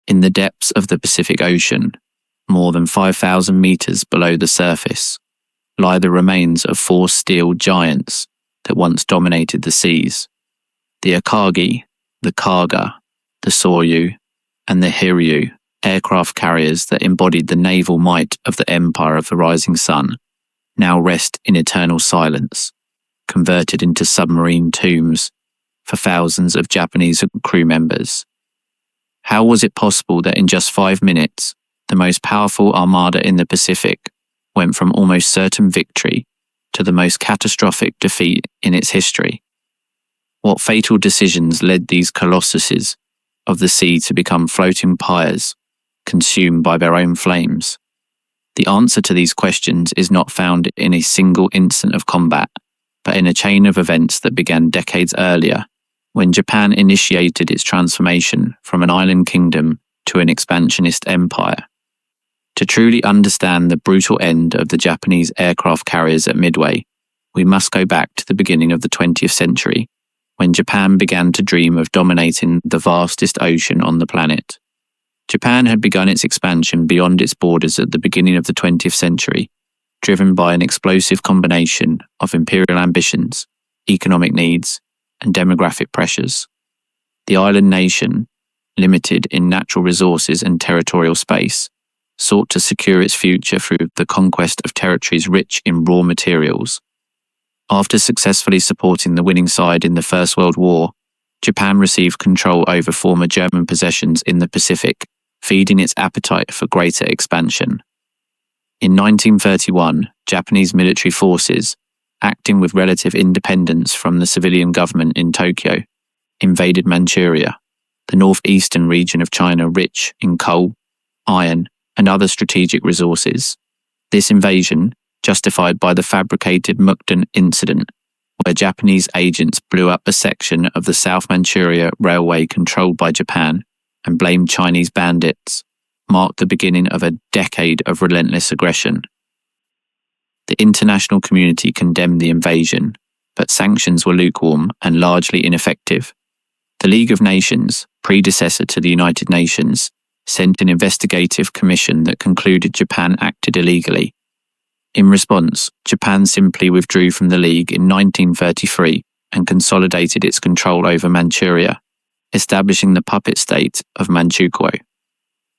In the depths of the Pacific Ocean, more than 5,000 meters below the surface, lie the remains of 4 steel giants that once dominated the seas: the Akagi, the Kaga, the Soryu, and the Hiryu, aircraft carriers that embodied the naval might of the Empire of the Rising Sun, now rest in eternal silence, converted into submarine tombs for thousands of Japanese crew members. How was it possible that in just 5 minutes, the most powerful armada in the Pacific went from almost certain victory to the most catastrophic defeat in its history? What fatal decisions led these colossuses of the sea to become floating pyres, consumed by their own flames? The answer to these questions is not found in a single instant of combat, but in a chain of events that began decades earlier, when Japan initiated its transformation from an island kingdom to an expansionist empire. To truly understand the brutal end of the Japanese aircraft carriers at Midway, we must go back to the beginning of the 20th century, when Japan began to dream of dominating the vastest ocean on the planet. Japan had begun its expansion beyond its borders at the beginning of the 20th century, driven by an explosive combination of imperial ambitions, economic needs, and demographic pressures. The island nation, limited in natural resources and territorial space, sought to secure its future through the conquest of territories rich in raw materials. After successfully supporting the winning side in the First World War, Japan received control over former German possessions in the Pacific, feeding its appetite for greater expansion. In 1931, Japanese military forces, acting with relative independence from the civilian government in Tokyo, invaded Manchuria, the northeastern region of China rich in coal, iron, and other strategic resources. This invasion, justified by the fabricated Mukden incident, where Japanese agents blew up a section of the South Manchuria Railway controlled by Japan and blamed Chinese bandits, marked the beginning of a decade of relentless aggression. The international community condemned the invasion, but sanctions were lukewarm and largely ineffective. The League of Nations, predecessor to the United Nations, sent an investigative commission that concluded Japan acted illegally. In response, Japan simply withdrew from the League in 1933 and consolidated its control over Manchuria, establishing the puppet state of Manchukuo.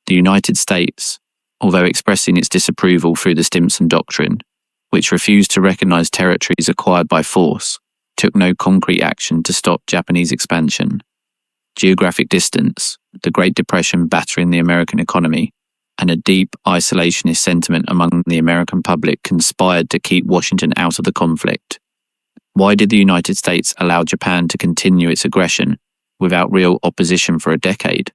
The United States, although expressing its disapproval through the Stimson Doctrine, which refused to recognize territories acquired by force, took no concrete action to stop Japanese expansion. Geographic distance, the Great Depression battering the American economy, and a deep isolationist sentiment among the American public conspired to keep Washington out of the conflict. Why did the United States allow Japan to continue its aggression without real opposition for a decade?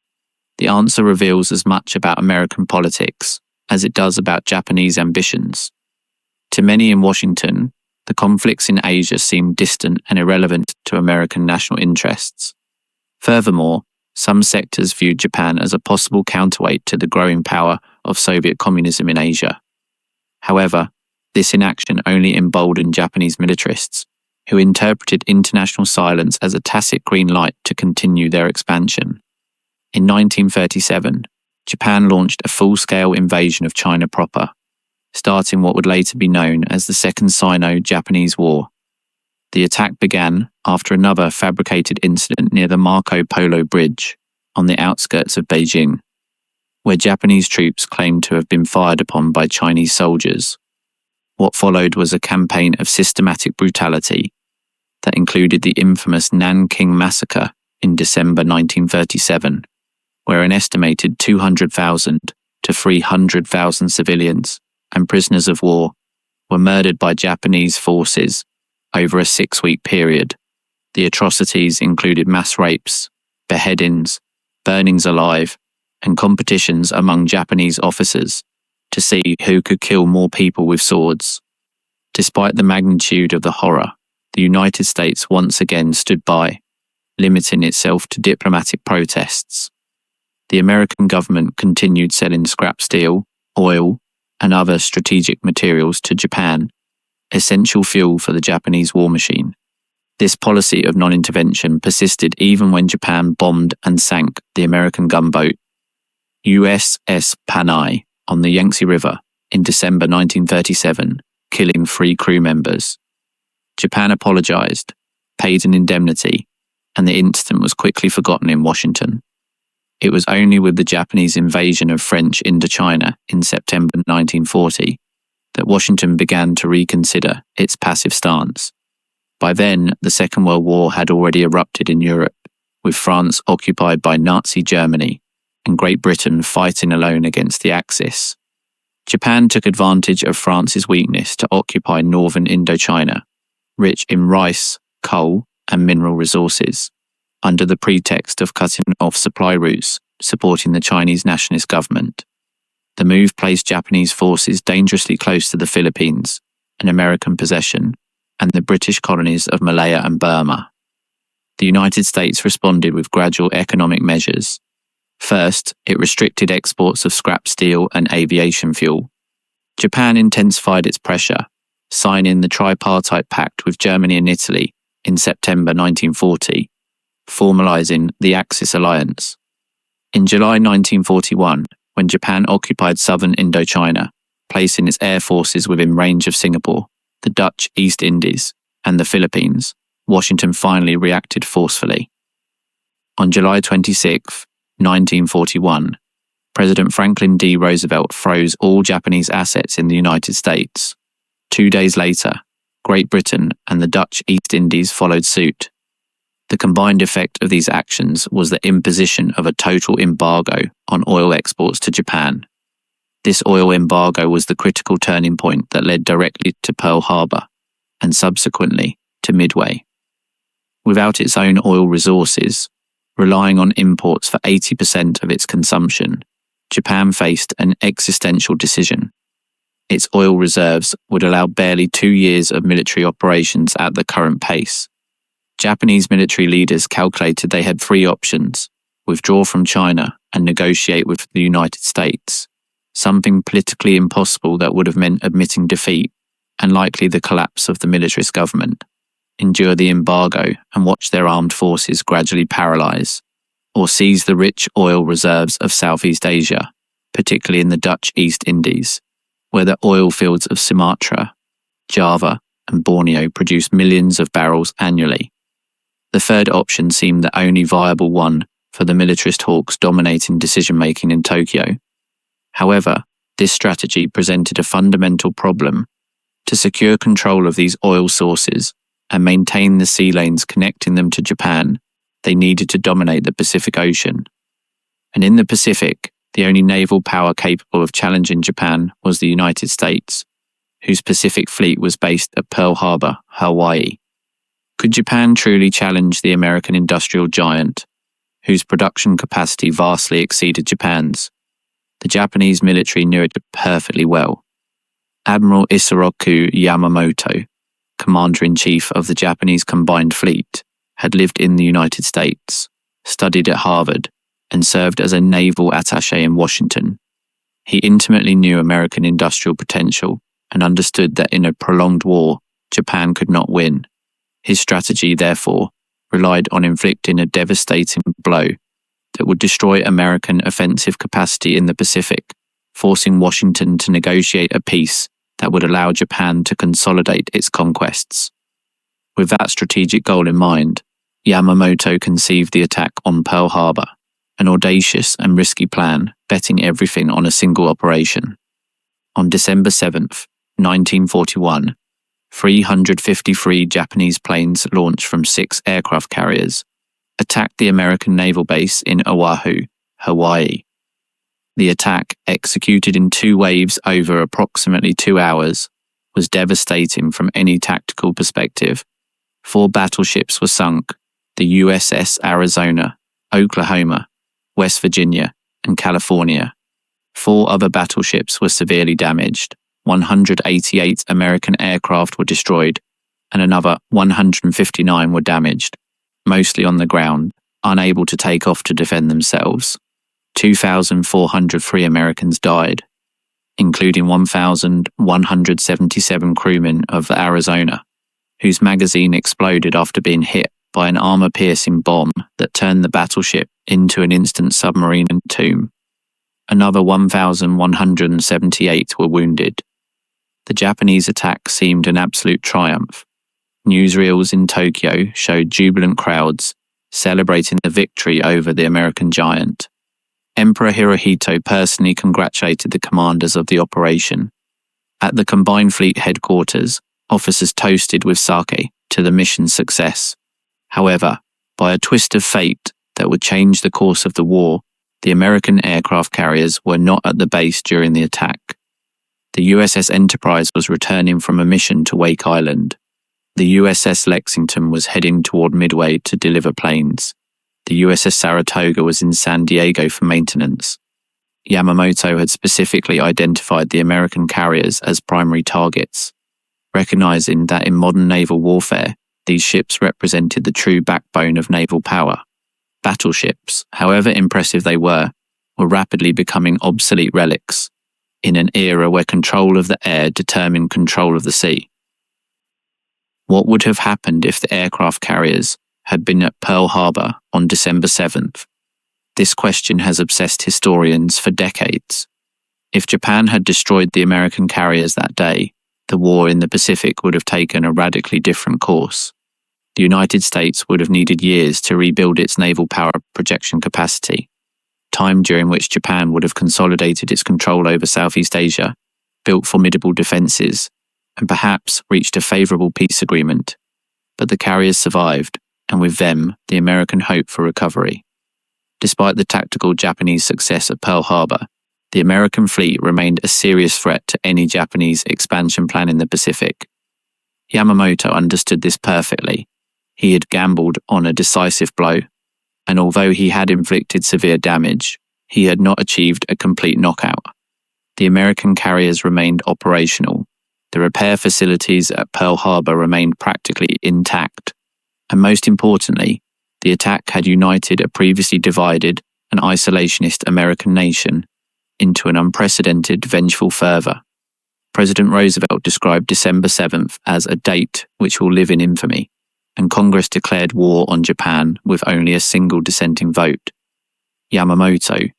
The answer reveals as much about American politics as it does about Japanese ambitions. To many in Washington, the conflicts in Asia seemed distant and irrelevant to American national interests. Furthermore, some sectors viewed Japan as a possible counterweight to the growing power of Soviet communism in Asia. However, this inaction only emboldened Japanese militarists, who interpreted international silence as a tacit green light to continue their expansion. In 1937, Japan launched a full-scale invasion of China proper, starting what would later be known as the Second Sino-Japanese War. The attack began after another fabricated incident near the Marco Polo Bridge on the outskirts of Beijing, where Japanese troops claimed to have been fired upon by Chinese soldiers. What followed was a campaign of systematic brutality that included the infamous Nanking Massacre in December 1937, where an estimated 200,000 to 300,000 civilians and prisoners of war were murdered by Japanese forces over a 6-week period. The atrocities included mass rapes, beheadings, burnings alive, and competitions among Japanese officers to see who could kill more people with swords. Despite the magnitude of the horror, the United States once again stood by, limiting itself to diplomatic protests. The American government continued selling scrap steel, oil, and other strategic materials to Japan, essential fuel for the Japanese war machine. This policy of non-intervention persisted even when Japan bombed and sank the American gunboat. USS Panay on the Yangtze River in December 1937, killing 3 crew members. Japan apologized, paid an indemnity, and the incident was quickly forgotten in Washington. It was only with the Japanese invasion of French Indochina in September 1940 that Washington began to reconsider its passive stance. By then, the Second World War had already erupted in Europe, with France occupied by Nazi Germany and Great Britain fighting alone against the Axis. Japan took advantage of France's weakness to occupy northern Indochina, rich in rice, coal, and mineral resources, under the pretext of cutting off supply routes supporting the Chinese nationalist government. The move placed Japanese forces dangerously close to the Philippines, an American possession, and the British colonies of Malaya and Burma. The United States responded with gradual economic measures. First, it restricted exports of scrap steel and aviation fuel. Japan intensified its pressure, signing the Tripartite Pact with Germany and Italy in September 1940, formalizing the Axis alliance. In July 1941, when Japan occupied southern Indochina, placing its air forces within range of Singapore, the Dutch East Indies, and the Philippines, Washington finally reacted forcefully. On July 26, 1941, President Franklin D. Roosevelt froze all Japanese assets in the United States. 2 days later, Great Britain and the Dutch East Indies followed suit. The combined effect of these actions was the imposition of a total embargo on oil exports to Japan. This oil embargo was the critical turning point that led directly to Pearl Harbor, and subsequently to Midway. Without its own oil resources, relying on imports for 80% of its consumption, Japan faced an existential decision. Its oil reserves would allow barely 2 years of military operations at the current pace. Japanese military leaders calculated they had 3 options: withdraw from China and negotiate with the United States, something politically impossible that would have meant admitting defeat and likely the collapse of the militarist government, endure the embargo and watch their armed forces gradually paralyze, or seize the rich oil reserves of Southeast Asia, particularly in the Dutch East Indies, where the oil fields of Sumatra, Java, and Borneo produce millions of barrels annually. The third option seemed the only viable one for the militarist hawks dominating decision-making in Tokyo. However, this strategy presented a fundamental problem. To secure control of these oil sources and maintain the sea lanes connecting them to Japan, they needed to dominate the Pacific Ocean. And in the Pacific, the only naval power capable of challenging Japan was the United States, whose Pacific Fleet was based at Pearl Harbor, Hawaii. Could Japan truly challenge the American industrial giant, whose production capacity vastly exceeded Japan's? The Japanese military knew it perfectly well. Admiral Isoroku Yamamoto, Commander-in-Chief of the Japanese Combined Fleet, had lived in the United States, studied at Harvard, and served as a naval attaché in Washington. He intimately knew American industrial potential and understood that in a prolonged war, Japan could not win. His strategy, therefore, relied on inflicting a devastating blow that would destroy American offensive capacity in the Pacific, forcing Washington to negotiate a peace that would allow Japan to consolidate its conquests. With that strategic goal in mind, Yamamoto conceived the attack on Pearl Harbor, an audacious and risky plan, betting everything on a single operation. On December 7th, 1941, 353 Japanese planes launched from 6 aircraft carriers attacked the American naval base in Oahu, Hawaii. The attack, executed in 2 waves over approximately 2 hours, was devastating from any tactical perspective. 4 battleships were sunk: the USS Arizona, Oklahoma, West Virginia, and California. 4 other battleships were severely damaged. 188 American aircraft were destroyed, and another 159 were damaged, mostly on the ground, unable to take off to defend themselves. 2,403 Americans died, including 1,177 crewmen of the Arizona, whose magazine exploded after being hit by an armor-piercing bomb that turned the battleship into an instant submarine tomb. Another 1,178 were wounded. The Japanese attack seemed an absolute triumph. Newsreels in Tokyo showed jubilant crowds celebrating the victory over the American giant. Emperor Hirohito personally congratulated the commanders of the operation. At the combined fleet headquarters, officers toasted with sake to the mission's success. However, by a twist of fate that would change the course of the war, the American aircraft carriers were not at the base during the attack. The USS Enterprise was returning from a mission to Wake Island. The USS Lexington was heading toward Midway to deliver planes. The USS Saratoga was in San Diego for maintenance. Yamamoto had specifically identified the American carriers as primary targets, recognizing that in modern naval warfare, these ships represented the true backbone of naval power. Battleships, however impressive they were rapidly becoming obsolete relics in an era where control of the air determined control of the sea. What would have happened if the aircraft carriers had been at Pearl Harbor on December 7th? This question has obsessed historians for decades. If Japan had destroyed the American carriers that day, the war in the Pacific would have taken a radically different course. The United States would have needed years to rebuild its naval power projection capacity, time during which Japan would have consolidated its control over Southeast Asia, built formidable defences, and perhaps reached a favourable peace agreement. But the carriers survived, and with them, the American hope for recovery. Despite the tactical Japanese success at Pearl Harbor, the American fleet remained a serious threat to any Japanese expansion plan in the Pacific. Yamamoto understood this perfectly. He had gambled on a decisive blow, and although he had inflicted severe damage, he had not achieved a complete knockout. The American carriers remained operational. The repair facilities at Pearl Harbor remained practically intact, and most importantly, the attack had united a previously divided and isolationist American nation into an unprecedented vengeful fervor. President Roosevelt described December 7th as a date which will live in infamy, and Congress declared war on Japan with only a single dissenting vote. Yamamoto,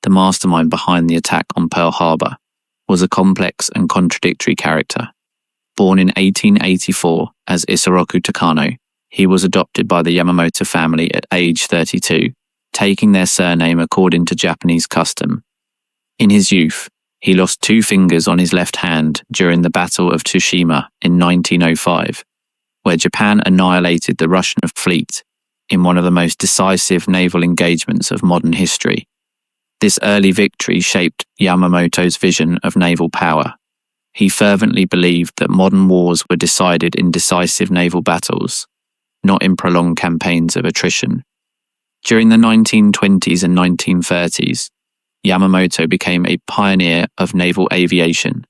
the mastermind behind the attack on Pearl Harbor, was a complex and contradictory character. Born in 1884 as Isoroku Takano, he was adopted by the Yamamoto family at age 32, taking their surname according to Japanese custom. In his youth, he lost 2 fingers on his left hand during the Battle of Tsushima in 1905, where Japan annihilated the Russian fleet in one of the most decisive naval engagements of modern history. This early victory shaped Yamamoto's vision of naval power. He fervently believed that modern wars were decided in decisive naval battles, not in prolonged campaigns of attrition. During the 1920s and 1930s, Yamamoto became a pioneer of naval aviation.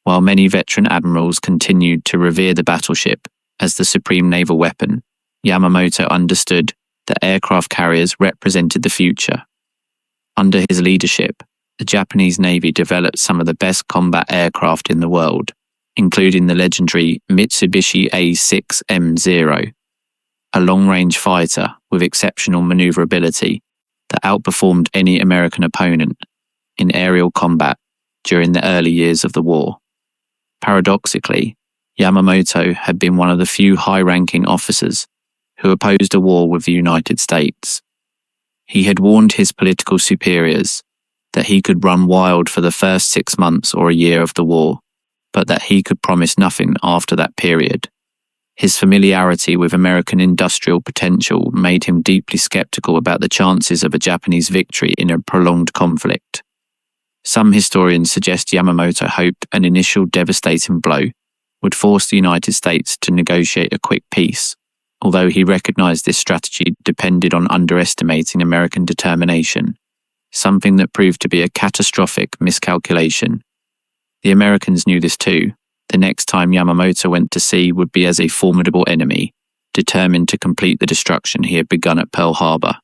While many veteran admirals continued to revere the battleship as the supreme naval weapon, Yamamoto understood that aircraft carriers represented the future. Under his leadership, the Japanese Navy developed some of the best combat aircraft in the world, including the legendary Mitsubishi A6M0, a long-range fighter with exceptional maneuverability that outperformed any American opponent in aerial combat during the early years of the war. Paradoxically, Yamamoto had been one of the few high-ranking officers who opposed a war with the United States. He had warned his political superiors that he could run wild for the first 6 months or a year of the war, but that he could promise nothing after that period. His familiarity with American industrial potential made him deeply skeptical about the chances of a Japanese victory in a prolonged conflict. Some historians suggest Yamamoto hoped an initial devastating blow would force the United States to negotiate a quick peace, although he recognized this strategy depended on underestimating American determination, something that proved to be a catastrophic miscalculation. The Americans knew this too. The next time Yamamoto went to sea would be as a formidable enemy, determined to complete the destruction he had begun at Pearl Harbor.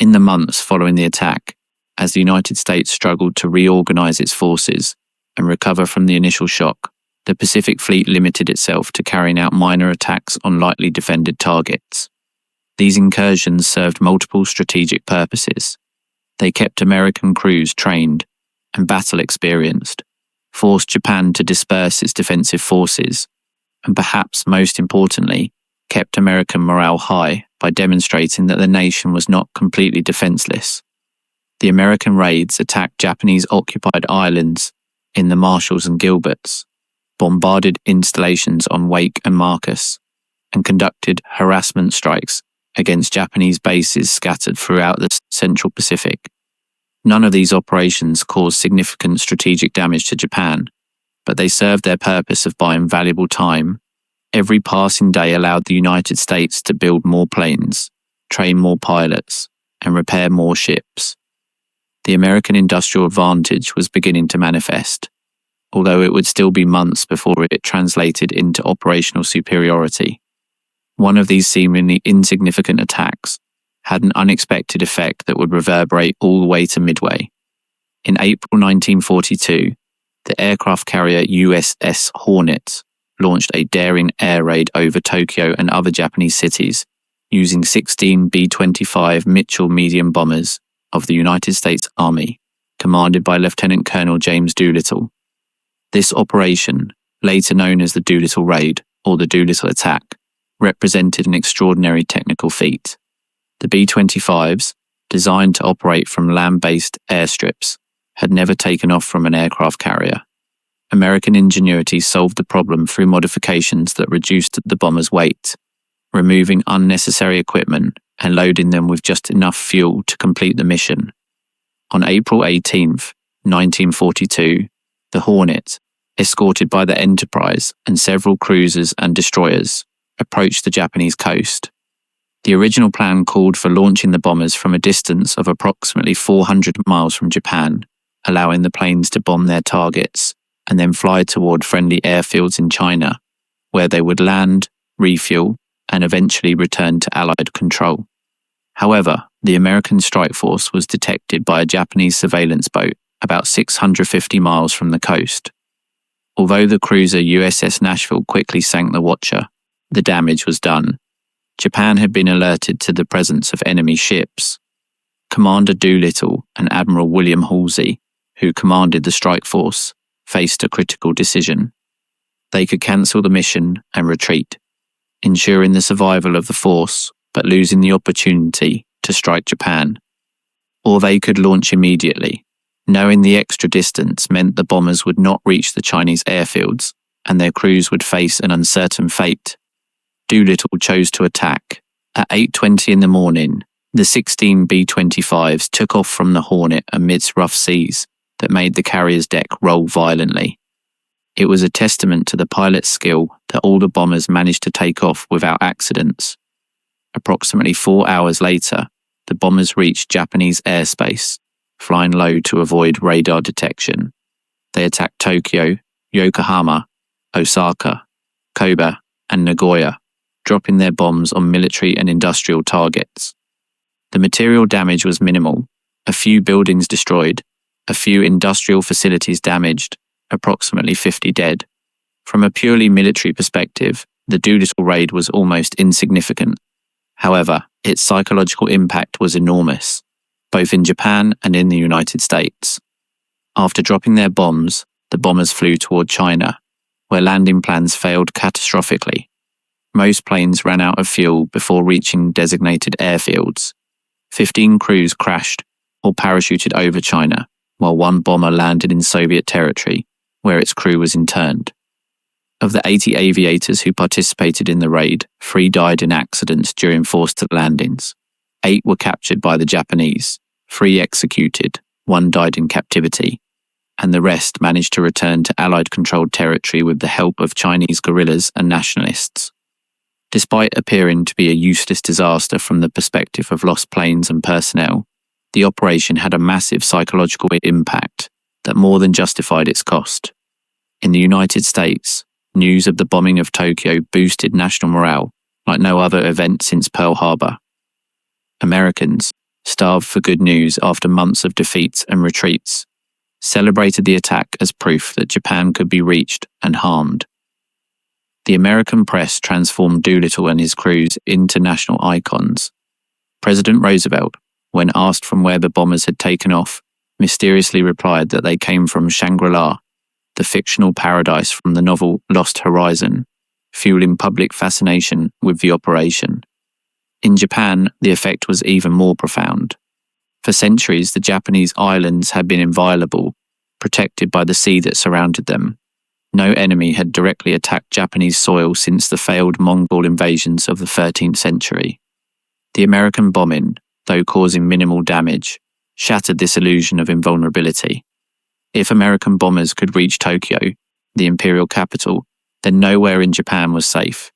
In the months following the attack, as the United States struggled to reorganize its forces and recover from the initial shock, the Pacific Fleet limited itself to carrying out minor attacks on lightly defended targets. These incursions served multiple strategic purposes. They kept American crews trained and battle experienced, forced Japan to disperse its defensive forces, and perhaps most importantly, kept American morale high by demonstrating that the nation was not completely defenseless. The American raids attacked Japanese-occupied islands in the Marshalls and Gilberts, bombarded installations on Wake and Marcus, and conducted harassment strikes against Japanese bases scattered throughout the Central Pacific. None of these operations caused significant strategic damage to Japan, but they served their purpose of buying valuable time. Every passing day allowed the United States to build more planes, train more pilots, and repair more ships. The American industrial advantage was beginning to manifest, although it would still be months before it translated into operational superiority. One of these seemingly insignificant attacks had an unexpected effect that would reverberate all the way to Midway. In April 1942, the aircraft carrier USS Hornet launched a daring air raid over Tokyo and other Japanese cities using 16 B-25 Mitchell medium bombers of the United States Army, commanded by Lieutenant Colonel James Doolittle. This operation, later known as the Doolittle Raid or the Doolittle Attack, represented an extraordinary technical feat. The B-25s, designed to operate from land-based airstrips, had never taken off from an aircraft carrier. American ingenuity solved the problem through modifications that reduced the bomber's weight, removing unnecessary equipment and loading them with just enough fuel to complete the mission. On April 18, 1942, the Hornet, escorted by the Enterprise and several cruisers and destroyers, approached the Japanese coast. The original plan called for launching the bombers from a distance of approximately 400 miles from Japan, allowing the planes to bomb their targets and then fly toward friendly airfields in China, where they would land, refuel, and eventually return to Allied control. However, the American strike force was detected by a Japanese surveillance boat about 650 miles from the coast. Although the cruiser USS Nashville quickly sank the Watcher, the damage was done. Japan had been alerted to the presence of enemy ships. Commander Doolittle and Admiral William Halsey, who commanded the strike force, faced a critical decision. They could cancel the mission and retreat, ensuring the survival of the force, but losing the opportunity to strike Japan. Or they could launch immediately, knowing the extra distance meant the bombers would not reach the Chinese airfields and their crews would face an uncertain fate. Doolittle chose to attack. At 8:20 in the morning, the 16 B-25s took off from the Hornet amidst rough seas that made the carrier's deck roll violently. It was a testament to the pilot's skill that all the bombers managed to take off without accidents. Approximately 4 hours later, the bombers reached Japanese airspace, flying low to avoid radar detection. They attacked Tokyo, Yokohama, Osaka, Kobe, and Nagoya, dropping their bombs on military and industrial targets. The material damage was minimal, a few buildings destroyed, a few industrial facilities damaged, approximately 50 dead. From a purely military perspective, the Doolittle raid was almost insignificant. However, its psychological impact was enormous, both in Japan and in the United States. After dropping their bombs, the bombers flew toward China, where landing plans failed catastrophically. Most planes ran out of fuel before reaching designated airfields. 15 crews crashed or parachuted over China, while one bomber landed in Soviet territory, where its crew was interned. Of the 80 aviators who participated in the raid, 3 died in accidents during forced landings. 8 were captured by the Japanese, 3 executed, 1 died in captivity, and the rest managed to return to Allied-controlled territory with the help of Chinese guerrillas and nationalists. Despite appearing to be a useless disaster from the perspective of lost planes and personnel, the operation had a massive psychological impact that more than justified its cost. In the United States, news of the bombing of Tokyo boosted national morale like no other event since Pearl Harbor. Americans, starved for good news after months of defeats and retreats, celebrated the attack as proof that Japan could be reached and harmed. The American press transformed Doolittle and his crews into national icons. President Roosevelt, when asked from where the bombers had taken off, mysteriously replied that they came from Shangri-La, the fictional paradise from the novel Lost Horizon, fueling public fascination with the operation. In Japan, the effect was even more profound. For centuries, the Japanese islands had been inviolable, protected by the sea that surrounded them. No enemy had directly attacked Japanese soil since the failed Mongol invasions of the 13th century. The American bombing, though causing minimal damage, shattered this illusion of invulnerability. If American bombers could reach Tokyo, the imperial capital, then nowhere in Japan was safe.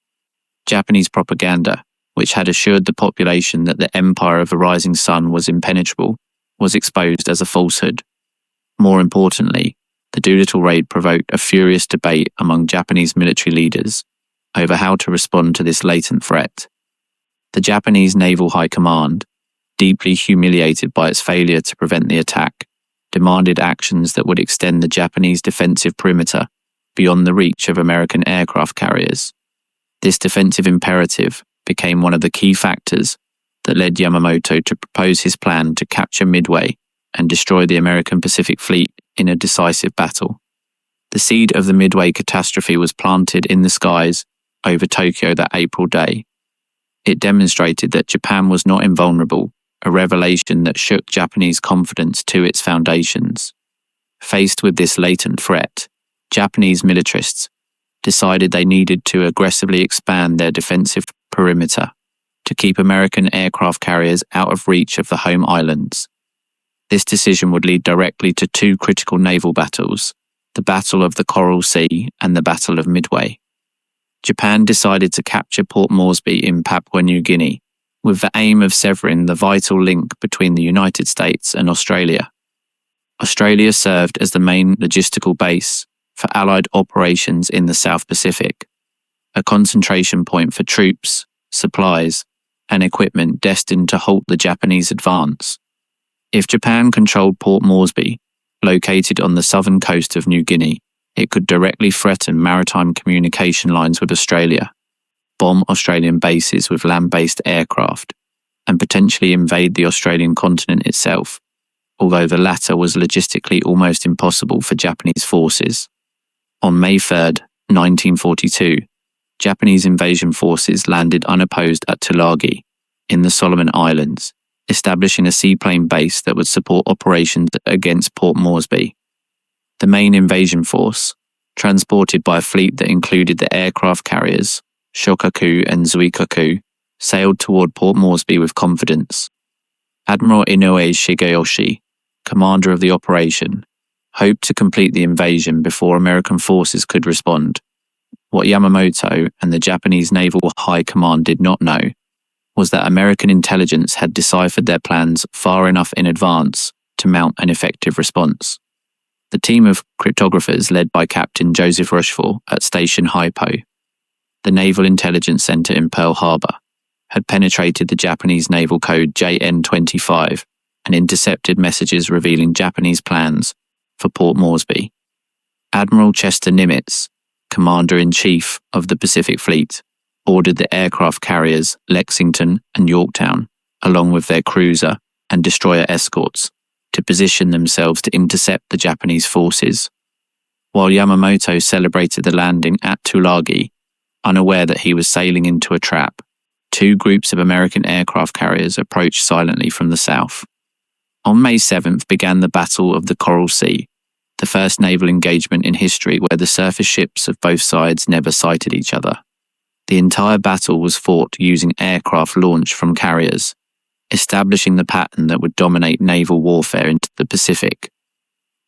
Japanese propaganda, which had assured the population that the empire of the rising sun was impenetrable, was exposed as a falsehood. More importantly, the Doolittle raid provoked a furious debate among Japanese military leaders over how to respond to this latent threat. The Japanese Naval High Command, deeply humiliated by its failure to prevent the attack, demanded actions that would extend the Japanese defensive perimeter beyond the reach of American aircraft carriers. This defensive imperative became one of the key factors that led Yamamoto to propose his plan to capture Midway and destroy the American Pacific Fleet in a decisive battle. The seed of the Midway catastrophe was planted in the skies over Tokyo that April day. It demonstrated that Japan was not invulnerable, a revelation that shook Japanese confidence to its foundations. Faced with this latent threat, Japanese militarists decided they needed to aggressively expand their defensive perimeter to keep American aircraft carriers out of reach of the home islands. This decision would lead directly to two critical naval battles, the Battle of the Coral Sea and the Battle of Midway. Japan decided to capture Port Moresby in Papua New Guinea, with the aim of severing the vital link between the United States and Australia. Australia served as the main logistical base for Allied operations in the South Pacific, a concentration point for troops, supplies, and equipment destined to halt the Japanese advance. If Japan controlled Port Moresby, located on the southern coast of New Guinea, it could directly threaten maritime communication lines with Australia, bomb Australian bases with land-based aircraft, and potentially invade the Australian continent itself, although the latter was logistically almost impossible for Japanese forces. On May 3, 1942, Japanese invasion forces landed unopposed at Tulagi, in the Solomon Islands, establishing a seaplane base that would support operations against Port Moresby. The main invasion force, transported by a fleet that included the aircraft carriers Shokaku and Zuikaku, sailed toward Port Moresby with confidence. Admiral Inoue Shigeyoshi, commander of the operation, hoped to complete the invasion before American forces could respond. What Yamamoto and the Japanese Naval High Command did not know was that American intelligence had deciphered their plans far enough in advance to mount an effective response. The team of cryptographers led by Captain Joseph Rochefort at Station Haipo, the Naval Intelligence Center in Pearl Harbor, had penetrated the Japanese naval code JN-25 and intercepted messages revealing Japanese plans for Port Moresby. Admiral Chester Nimitz, Commander-in-Chief of the Pacific Fleet, ordered the aircraft carriers Lexington and Yorktown, along with their cruiser and destroyer escorts, to position themselves to intercept the Japanese forces. While Yamamoto celebrated the landing at Tulagi, unaware that he was sailing into a trap, two groups of American aircraft carriers approached silently from the south. On May 7th began the Battle of the Coral Sea, the first naval engagement in history where the surface ships of both sides never sighted each other. The entire battle was fought using aircraft launched from carriers, establishing the pattern that would dominate naval warfare into the Pacific.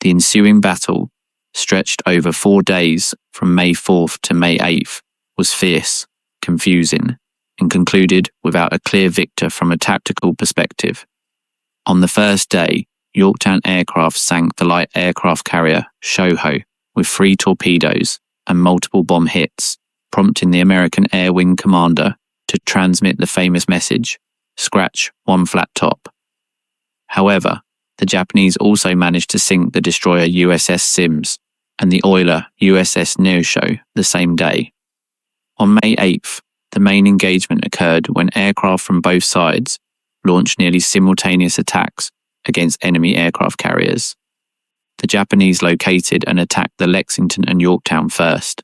The ensuing battle, stretched over 4 days from May 4th to May 8th, was fierce, confusing, and concluded without a clear victor from a tactical perspective. On the first day, Yorktown aircraft sank the light aircraft carrier Shoho with 3 torpedoes and multiple bomb hits, prompting the American Air Wing commander to transmit the famous message, "Scratch one flat top." However, the Japanese also managed to sink the destroyer USS Sims and the oiler USS Neosho the same day. On May 8th, the main engagement occurred when aircraft from both sides launched nearly simultaneous attacks against enemy aircraft carriers. The Japanese located and attacked the Lexington and Yorktown first.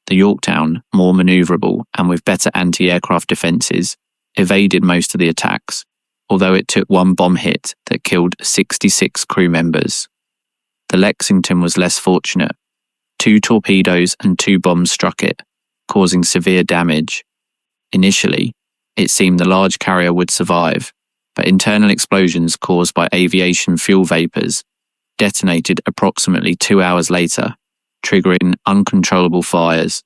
The Yorktown, more maneuverable and with better anti-aircraft defences, evaded most of the attacks, although it took one bomb hit that killed 66 crew members. The Lexington was less fortunate. 2 torpedoes and 2 bombs struck it, causing severe damage. Initially, it seemed the large carrier would survive, but internal explosions caused by aviation fuel vapours detonated approximately 2 hours later, triggering uncontrollable fires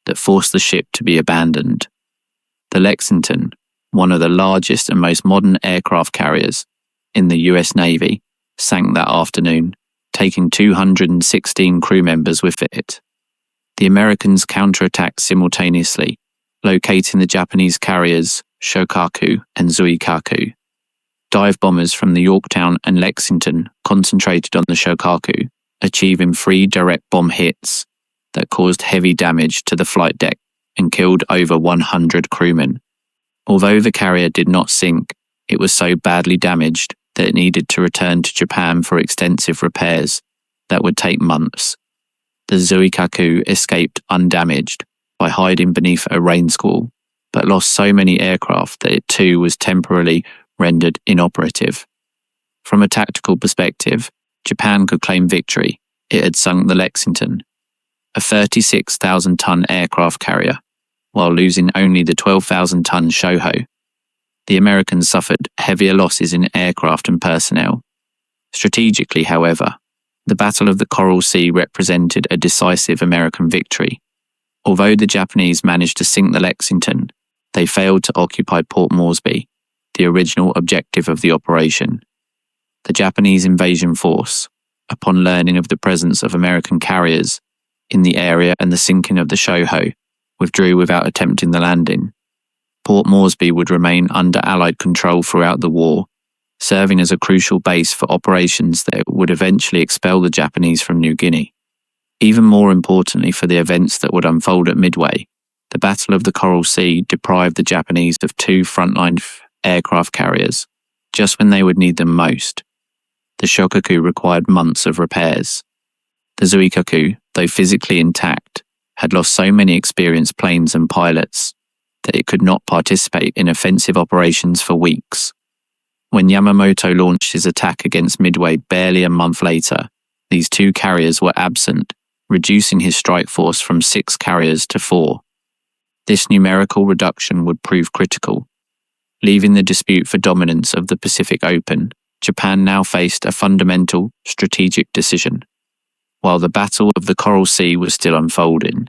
that forced the ship to be abandoned. The Lexington, one of the largest and most modern aircraft carriers in the US Navy, sank that afternoon, taking 216 crew members with it. The Americans counterattacked simultaneously, locating the Japanese carriers Shokaku and Zuikaku. Dive bombers from the Yorktown and Lexington concentrated on the Shokaku, achieving 3 direct bomb hits that caused heavy damage to the flight deck and killed over 100 crewmen. Although the carrier did not sink, it was so badly damaged that it needed to return to Japan for extensive repairs that would take months. The Zuikaku escaped undamaged by hiding beneath a rain squall, but lost so many aircraft that it too was temporarily rendered inoperative. From a tactical perspective, Japan could claim victory. It had sunk the Lexington, a 36,000-ton aircraft carrier, while losing only the 12,000-ton Shoho. The Americans suffered heavier losses in aircraft and personnel. Strategically, however, the Battle of the Coral Sea represented a decisive American victory. Although the Japanese managed to sink the Lexington, they failed to occupy Port Moresby, the original objective of the operation. The Japanese invasion force, upon learning of the presence of American carriers in the area and the sinking of the Shoho, withdrew without attempting the landing. Port Moresby would remain under Allied control throughout the war, serving as a crucial base for operations that would eventually expel the Japanese from New Guinea. Even more importantly for the events that would unfold at Midway, the Battle of the Coral Sea deprived the Japanese of 2 frontline aircraft carriers, just when they would need them most. The Shokaku required months of repairs. The Zuikaku, though physically intact, had lost so many experienced planes and pilots that it could not participate in offensive operations for weeks. When Yamamoto launched his attack against Midway barely a month later, these 2 carriers were absent, reducing his strike force from 6 carriers to 4. This numerical reduction would prove critical. Leaving the dispute for dominance of the Pacific open, Japan now faced a fundamental strategic decision. While the Battle of the Coral Sea was still unfolding,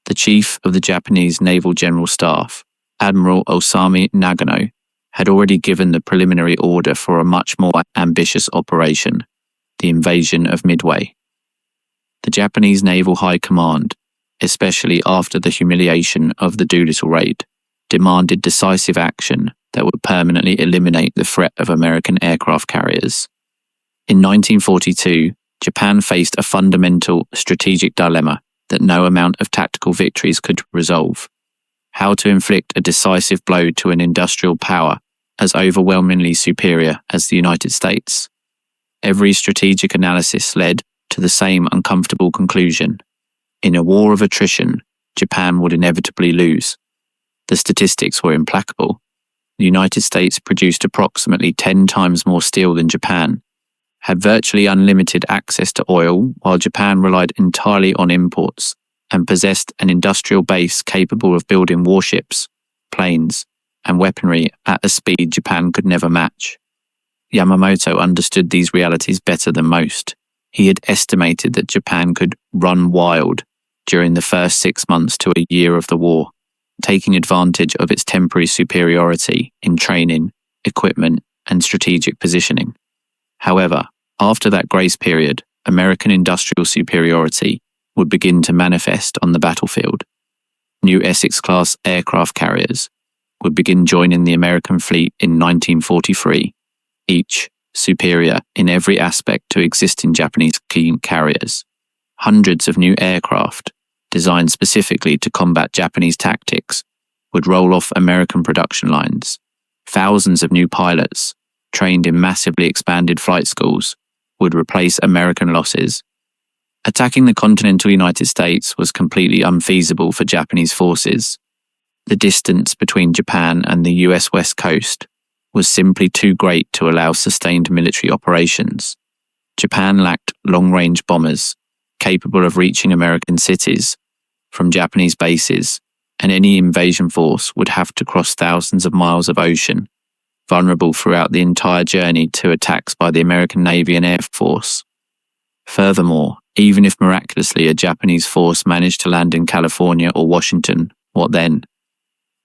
the chief of the Japanese Naval General Staff, Admiral Osami Nagano, had already given the preliminary order for a much more ambitious operation, the invasion of Midway. The Japanese Naval High Command, especially after the humiliation of the Doolittle raid, demanded decisive action that would permanently eliminate the threat of American aircraft carriers. In 1942, Japan faced a fundamental strategic dilemma that no amount of tactical victories could resolve: how to inflict a decisive blow to an industrial power as overwhelmingly superior as the United States. Every strategic analysis led to the same uncomfortable conclusion. In a war of attrition, Japan would inevitably lose. The statistics were implacable. The United States produced approximately 10 times more steel than Japan, had virtually unlimited access to oil, while Japan relied entirely on imports, and possessed an industrial base capable of building warships, planes, and weaponry at a speed Japan could never match. Yamamoto understood these realities better than most. He had estimated that Japan could run wild during the first 6 months to a year of the war, taking advantage of its temporary superiority in training, equipment, and strategic positioning. However, after that grace period, American industrial superiority would begin to manifest on the battlefield. New Essex-class aircraft carriers would begin joining the American fleet in 1943, each superior in every aspect to existing Japanese carriers. Hundreds of new aircraft, designed specifically to combat Japanese tactics, would roll off American production lines. Thousands of new pilots, trained in massively expanded flight schools, would replace American losses. Attacking the continental United States was completely unfeasible for Japanese forces. The distance between Japan and the US West Coast was simply too great to allow sustained military operations. Japan lacked long-range bombers capable of reaching American cities from Japanese bases, and any invasion force would have to cross thousands of miles of ocean, vulnerable throughout the entire journey to attacks by the American Navy and Air Force. Furthermore, even if miraculously a Japanese force managed to land in California or Washington, what then?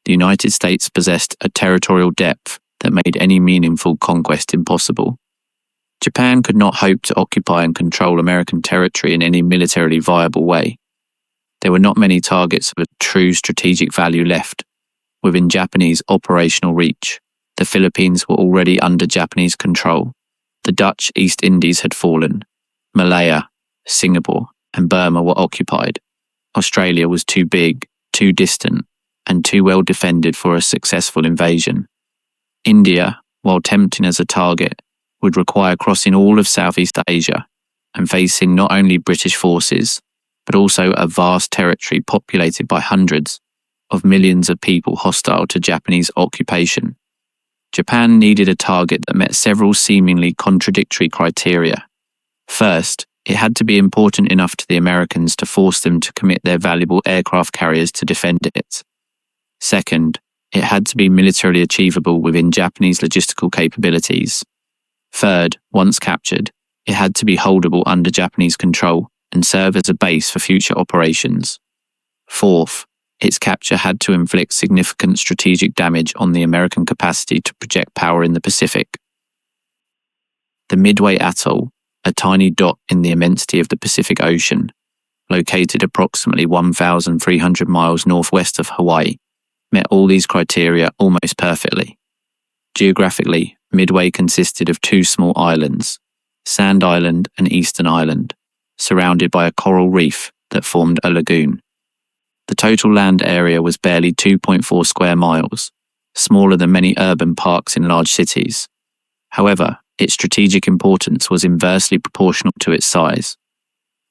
The United States possessed a territorial depth that made any meaningful conquest impossible. Japan could not hope to occupy and control American territory in any militarily viable way. There were not many targets of a true strategic value left within Japanese operational reach. The Philippines were already under Japanese control. The Dutch East Indies had fallen. Malaya, Singapore, and Burma were occupied. Australia was too big, too distant, and too well defended for a successful invasion. India, while tempting as a target, would require crossing all of Southeast Asia and facing not only British forces, but also a vast territory populated by hundreds of millions of people hostile to Japanese occupation. Japan needed a target that met several seemingly contradictory criteria. First, it had to be important enough to the Americans to force them to commit their valuable aircraft carriers to defend it. Second, it had to be militarily achievable within Japanese logistical capabilities. Third, once captured, it had to be holdable under Japanese control and serve as a base for future operations. Fourth, its capture had to inflict significant strategic damage on the American capacity to project power in the Pacific. The Midway Atoll, a tiny dot in the immensity of the Pacific Ocean, located approximately 1,300 miles northwest of Hawaii, met all these criteria almost perfectly. Geographically, Midway consisted of two small islands, Sand Island and Eastern Island, surrounded by a coral reef that formed a lagoon. The total land area was barely 2.4 square miles, smaller than many urban parks in large cities. However, its strategic importance was inversely proportional to its size.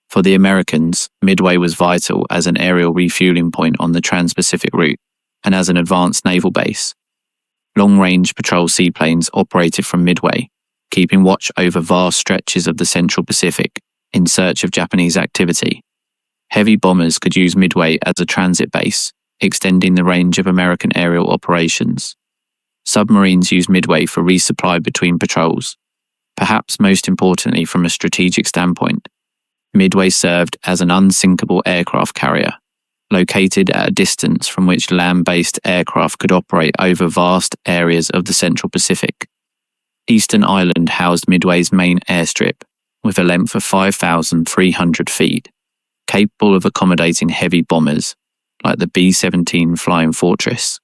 For the Americans, Midway was vital as an aerial refueling point on the Trans-Pacific route and as an advanced naval base. Long-range patrol seaplanes operated from Midway, keeping watch over vast stretches of the Central Pacific in search of Japanese activity. Heavy bombers could use Midway as a transit base, extending the range of American aerial operations. Submarines used Midway for resupply between patrols. Perhaps most importantly from a strategic standpoint, Midway served as an unsinkable aircraft carrier, located at a distance from which land-based aircraft could operate over vast areas of the Central Pacific. Eastern Island housed Midway's main airstrip, with a length of 5,300 feet, capable of accommodating heavy bombers, like the B-17 Flying Fortress.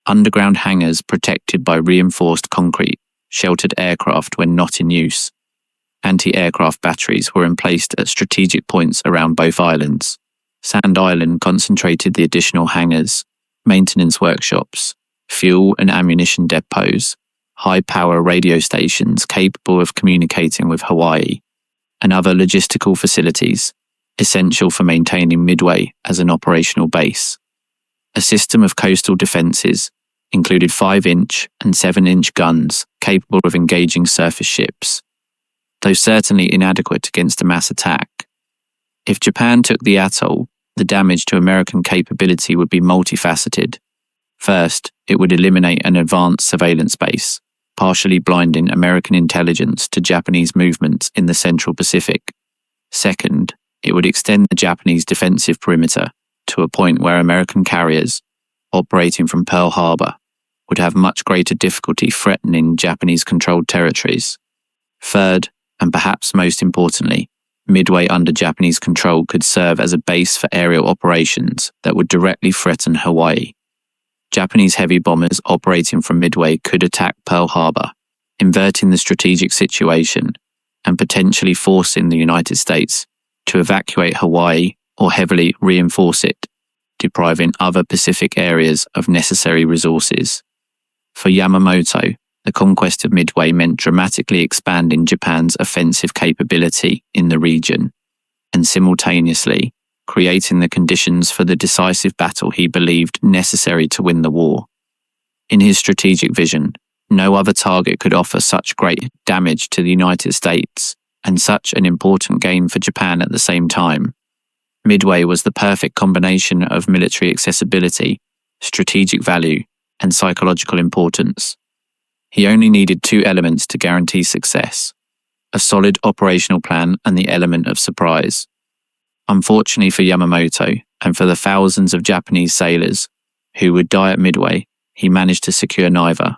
Underground hangars protected by reinforced concrete sheltered aircraft when not in use. Anti-aircraft batteries were emplaced at strategic points around both islands. Sand Island concentrated the additional hangars, maintenance workshops, fuel and ammunition depots, high-power radio stations capable of communicating with Hawaii, and other logistical facilities, essential for maintaining Midway as an operational base. A system of coastal defences included 5-inch and 7-inch guns capable of engaging surface ships, though certainly inadequate against a mass attack. If Japan took the atoll, the damage to American capability would be multifaceted. First, it would eliminate an advanced surveillance base, partially blinding American intelligence to Japanese movements in the Central Pacific. Second, it would extend the Japanese defensive perimeter to a point where American carriers, operating from Pearl Harbor, would have much greater difficulty threatening Japanese-controlled territories. Third, and perhaps most importantly, Midway under Japanese control could serve as a base for aerial operations that would directly threaten Hawaii. Japanese heavy bombers operating from Midway could attack Pearl Harbor, inverting the strategic situation and potentially forcing the United States to evacuate Hawaii or heavily reinforce it, depriving other Pacific areas of necessary resources. For Yamamoto, the conquest of Midway meant dramatically expanding Japan's offensive capability in the region, and simultaneously creating the conditions for the decisive battle he believed necessary to win the war. In his strategic vision, no other target could offer such great damage to the United States and such an important gain for Japan at the same time. Midway was the perfect combination of military accessibility, strategic value, and psychological importance. He only needed two elements to guarantee success: a solid operational plan and the element of surprise. Unfortunately for Yamamoto, and for the thousands of Japanese sailors who would die at Midway, he managed to secure neither.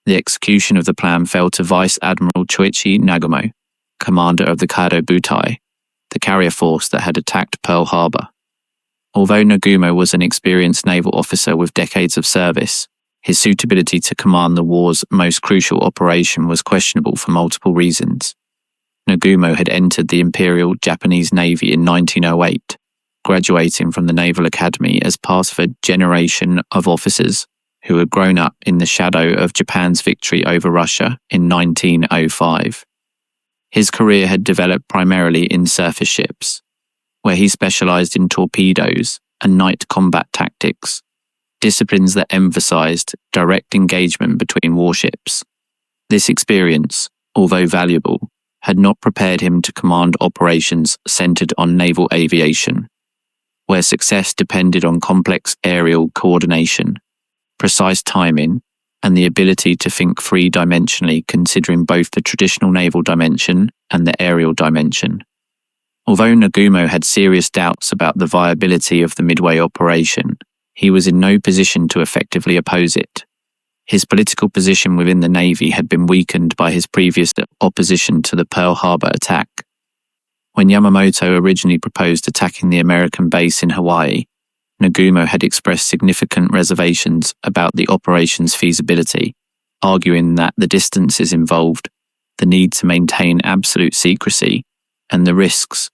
The execution of the plan fell to Vice Admiral Choichi Nagumo, commander of the Kado Butai, the carrier force that had attacked Pearl Harbor. Although Nagumo was an experienced naval officer with decades of service, his suitability to command the war's most crucial operation was questionable for multiple reasons. Nagumo had entered the Imperial Japanese Navy in 1908, graduating from the Naval Academy as part of a generation of officers who had grown up in the shadow of Japan's victory over Russia in 1905. His career had developed primarily in surface ships, where he specialized in torpedoes and night combat tactics, disciplines that emphasized direct engagement between warships. This experience, although valuable, had not prepared him to command operations centered on naval aviation, where success depended on complex aerial coordination, precise timing, and the ability to think three-dimensionally, considering both the traditional naval dimension and the aerial dimension. Although Nagumo had serious doubts about the viability of the Midway operation, he was in no position to effectively oppose it. His political position within the Navy had been weakened by his previous opposition to the Pearl Harbor attack. When Yamamoto originally proposed attacking the American base in Hawaii, Nagumo had expressed significant reservations about the operation's feasibility, arguing that the distances involved, the need to maintain absolute secrecy, and the risks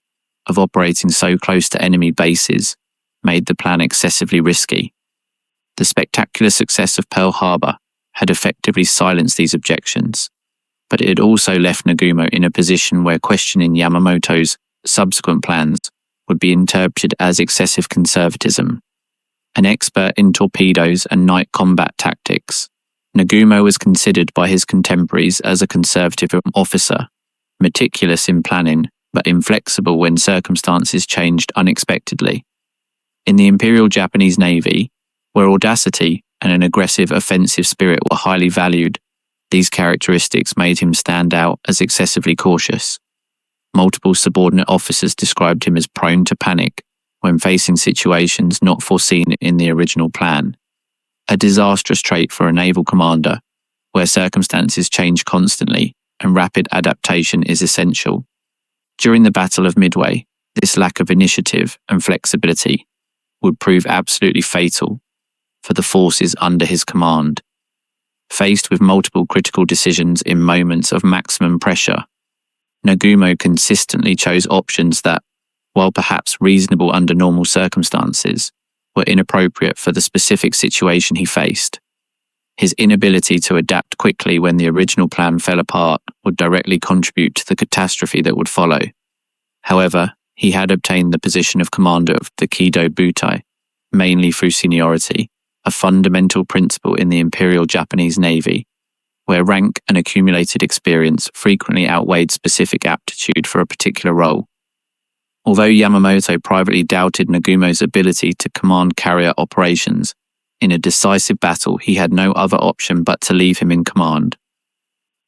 of operating so close to enemy bases made the plan excessively risky. The spectacular success of Pearl Harbor had effectively silenced these objections, but it had also left Nagumo in a position where questioning Yamamoto's subsequent plans would be interpreted as excessive conservatism. An expert in torpedoes and night combat tactics, Nagumo was considered by his contemporaries as a conservative officer, meticulous in planning, but inflexible when circumstances changed unexpectedly. In the Imperial Japanese Navy, where audacity and an aggressive offensive spirit were highly valued, these characteristics made him stand out as excessively cautious. Multiple subordinate officers described him as prone to panic when facing situations not foreseen in the original plan, a disastrous trait for a naval commander, where circumstances change constantly and rapid adaptation is essential. During the Battle of Midway, this lack of initiative and flexibility would prove absolutely fatal for the forces under his command. Faced with multiple critical decisions in moments of maximum pressure, Nagumo consistently chose options that, while perhaps reasonable under normal circumstances, were inappropriate for the specific situation he faced. His inability to adapt quickly when the original plan fell apart would directly contribute to the catastrophe that would follow. However, he had obtained the position of commander of the Kado Butai, mainly through seniority, a fundamental principle in the Imperial Japanese Navy, where rank and accumulated experience frequently outweighed specific aptitude for a particular role. Although Yamamoto privately doubted Nagumo's ability to command carrier operations, in a decisive battle he had no other option but to leave him in command.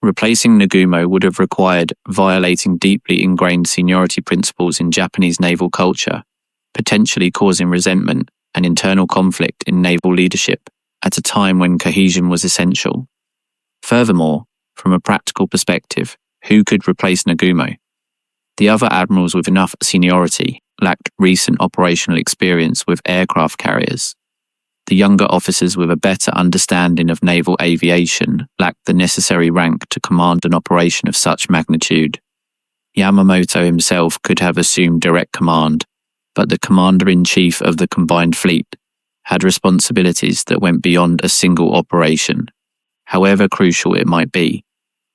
Replacing Nagumo would have required violating deeply ingrained seniority principles in Japanese naval culture, potentially causing resentment and internal conflict in naval leadership at a time when cohesion was essential. Furthermore, from a practical perspective, who could replace Nagumo? The other admirals with enough seniority lacked recent operational experience with aircraft carriers. The younger officers with a better understanding of naval aviation lacked the necessary rank to command an operation of such magnitude. Yamamoto himself could have assumed direct command, but the commander-in-chief of the combined fleet, had responsibilities that went beyond a single operation, however crucial it might be,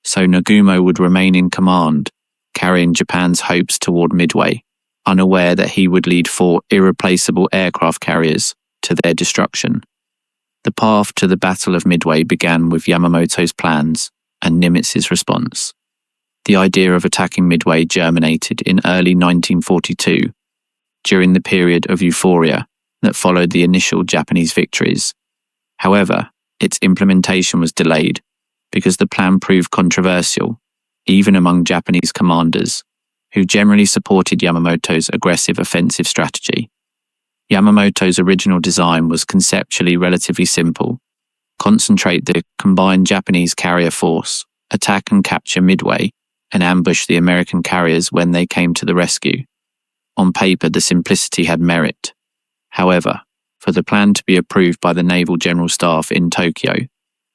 so Nagumo would remain in command, carrying Japan's hopes toward Midway, unaware that he would lead 4 irreplaceable aircraft carriers to their destruction. The path to the Battle of Midway began with Yamamoto's plans and Nimitz's response. The idea of attacking Midway germinated in early 1942, during the period of euphoria that followed the initial Japanese victories. However, its implementation was delayed because the plan proved controversial, even among Japanese commanders, who generally supported Yamamoto's aggressive offensive strategy. Yamamoto's original design was conceptually relatively simple: concentrate the combined Japanese carrier force, attack and capture Midway, and ambush the American carriers when they came to the rescue. On paper, the simplicity had merit. However, for the plan to be approved by the Naval General Staff in Tokyo,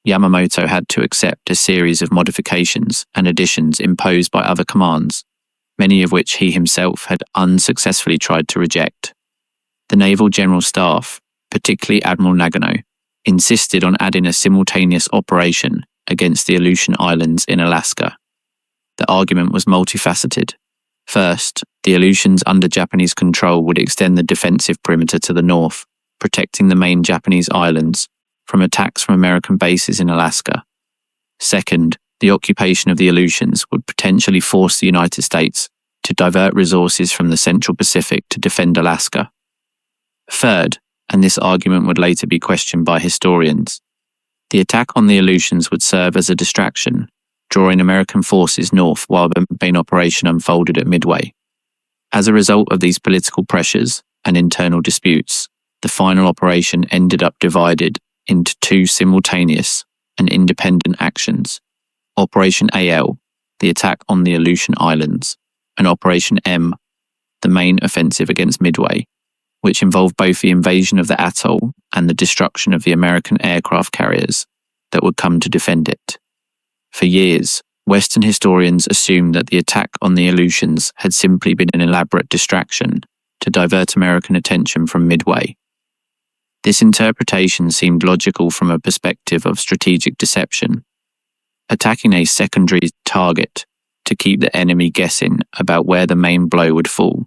Yamamoto had to accept a series of modifications and additions imposed by other commands, many of which he himself had unsuccessfully tried to reject. The Naval General Staff, particularly Admiral Nagano, insisted on adding a simultaneous operation against the Aleutian Islands in Alaska. The argument was multifaceted. First, the Aleutians under Japanese control would extend the defensive perimeter to the north, protecting the main Japanese islands from attacks from American bases in Alaska. Second, the occupation of the Aleutians would potentially force the United States to divert resources from the Central Pacific to defend Alaska. Third, and this argument would later be questioned by historians, the attack on the Aleutians would serve as a distraction, drawing American forces north while the main operation unfolded at Midway. As a result of these political pressures and internal disputes, the final operation ended up divided into 2 simultaneous and independent actions: Operation AL, the attack on the Aleutian Islands, and Operation M, the main offensive against Midway, which involved both the invasion of the atoll and the destruction of the American aircraft carriers that would come to defend it. For years, Western historians assumed that the attack on the Aleutians had simply been an elaborate distraction to divert American attention from Midway. This interpretation seemed logical from a perspective of strategic deception, attacking a secondary target to keep the enemy guessing about where the main blow would fall.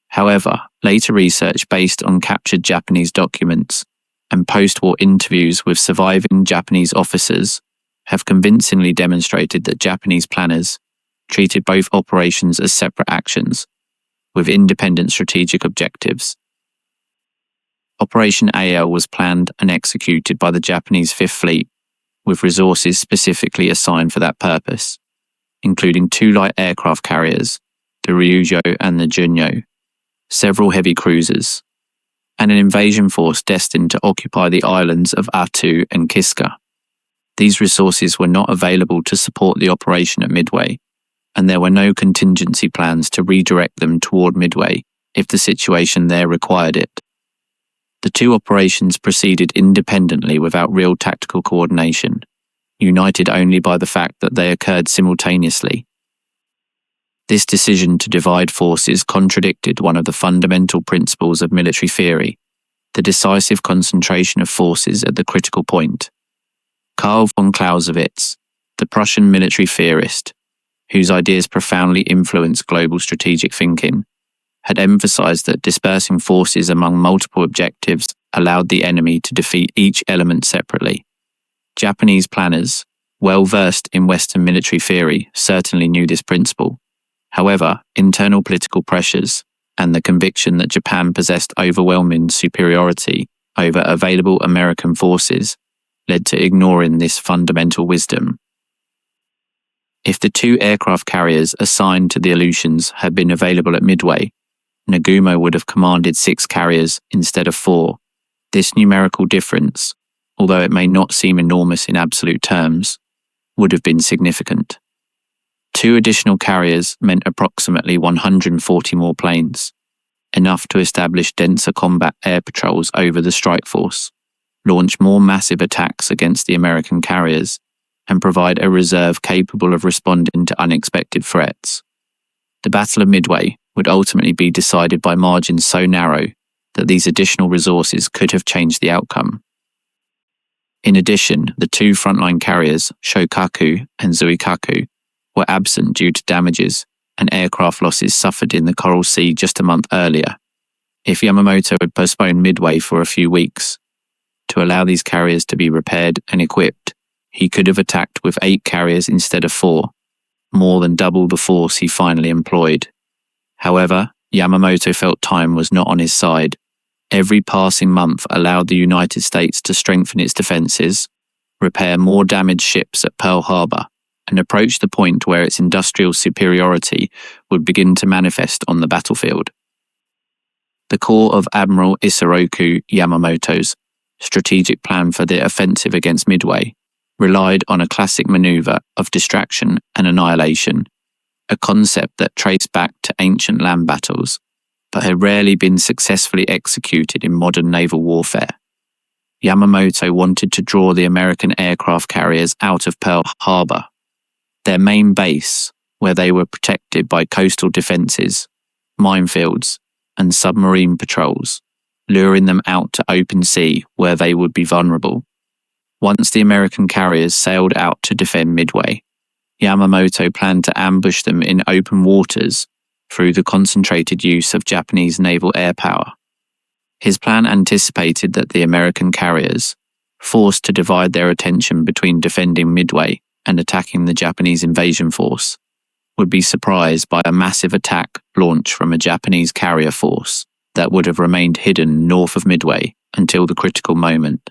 However, later research based on captured Japanese documents and post-war interviews with surviving Japanese officers have convincingly demonstrated that Japanese planners treated both operations as separate actions, with independent strategic objectives. Operation AL was planned and executed by the Japanese Fifth Fleet, with resources specifically assigned for that purpose, including 2 light aircraft carriers, the Ryujo and the Junyo, several heavy cruisers, and an invasion force destined to occupy the islands of Attu and Kiska. These resources were not available to support the operation at Midway, and there were no contingency plans to redirect them toward Midway if the situation there required it. The 2 operations proceeded independently without real tactical coordination, united only by the fact that they occurred simultaneously. This decision to divide forces contradicted one of the fundamental principles of military theory, the decisive concentration of forces at the critical point. Karl von Clausewitz, the Prussian military theorist, whose ideas profoundly influenced global strategic thinking, had emphasized that dispersing forces among multiple objectives allowed the enemy to defeat each element separately. Japanese planners, well versed in Western military theory, certainly knew this principle. However, internal political pressures and the conviction that Japan possessed overwhelming superiority over available American forces led to ignoring this fundamental wisdom. If the 2 aircraft carriers assigned to the Aleutians had been available at Midway, Nagumo would have commanded 6 carriers instead of 4. This numerical difference, although it may not seem enormous in absolute terms, would have been significant. 2 additional carriers meant approximately 140 more planes, enough to establish denser combat air patrols over the strike force, launch more massive attacks against the American carriers, and provide a reserve capable of responding to unexpected threats. The Battle of Midway would ultimately be decided by margins so narrow that these additional resources could have changed the outcome. In addition, the two frontline carriers, Shokaku and Zuikaku, were absent due to damages and aircraft losses suffered in the Coral Sea just a month earlier. If Yamamoto had postponed Midway for a few weeks to allow these carriers to be repaired and equipped, he could have attacked with 8 carriers instead of 4, more than double the force he finally employed. However, Yamamoto felt time was not on his side. Every passing month allowed the United States to strengthen its defenses, repair more damaged ships at Pearl Harbor, and approach the point where its industrial superiority would begin to manifest on the battlefield. The core of Admiral Isoroku Yamamoto's strategic plan for the offensive against Midway relied on a classic maneuver of distraction and annihilation, a concept that traced back to ancient land battles, but had rarely been successfully executed in modern naval warfare. Yamamoto wanted to draw the American aircraft carriers out of Pearl Harbor, their main base, where they were protected by coastal defenses, minefields, and submarine patrols, luring them out to open sea where they would be vulnerable. Once the American carriers sailed out to defend Midway, Yamamoto planned to ambush them in open waters through the concentrated use of Japanese naval air power. His plan anticipated that the American carriers, forced to divide their attention between defending Midway and attacking the Japanese invasion force, would be surprised by a massive attack launched from a Japanese carrier force that would have remained hidden north of Midway until the critical moment.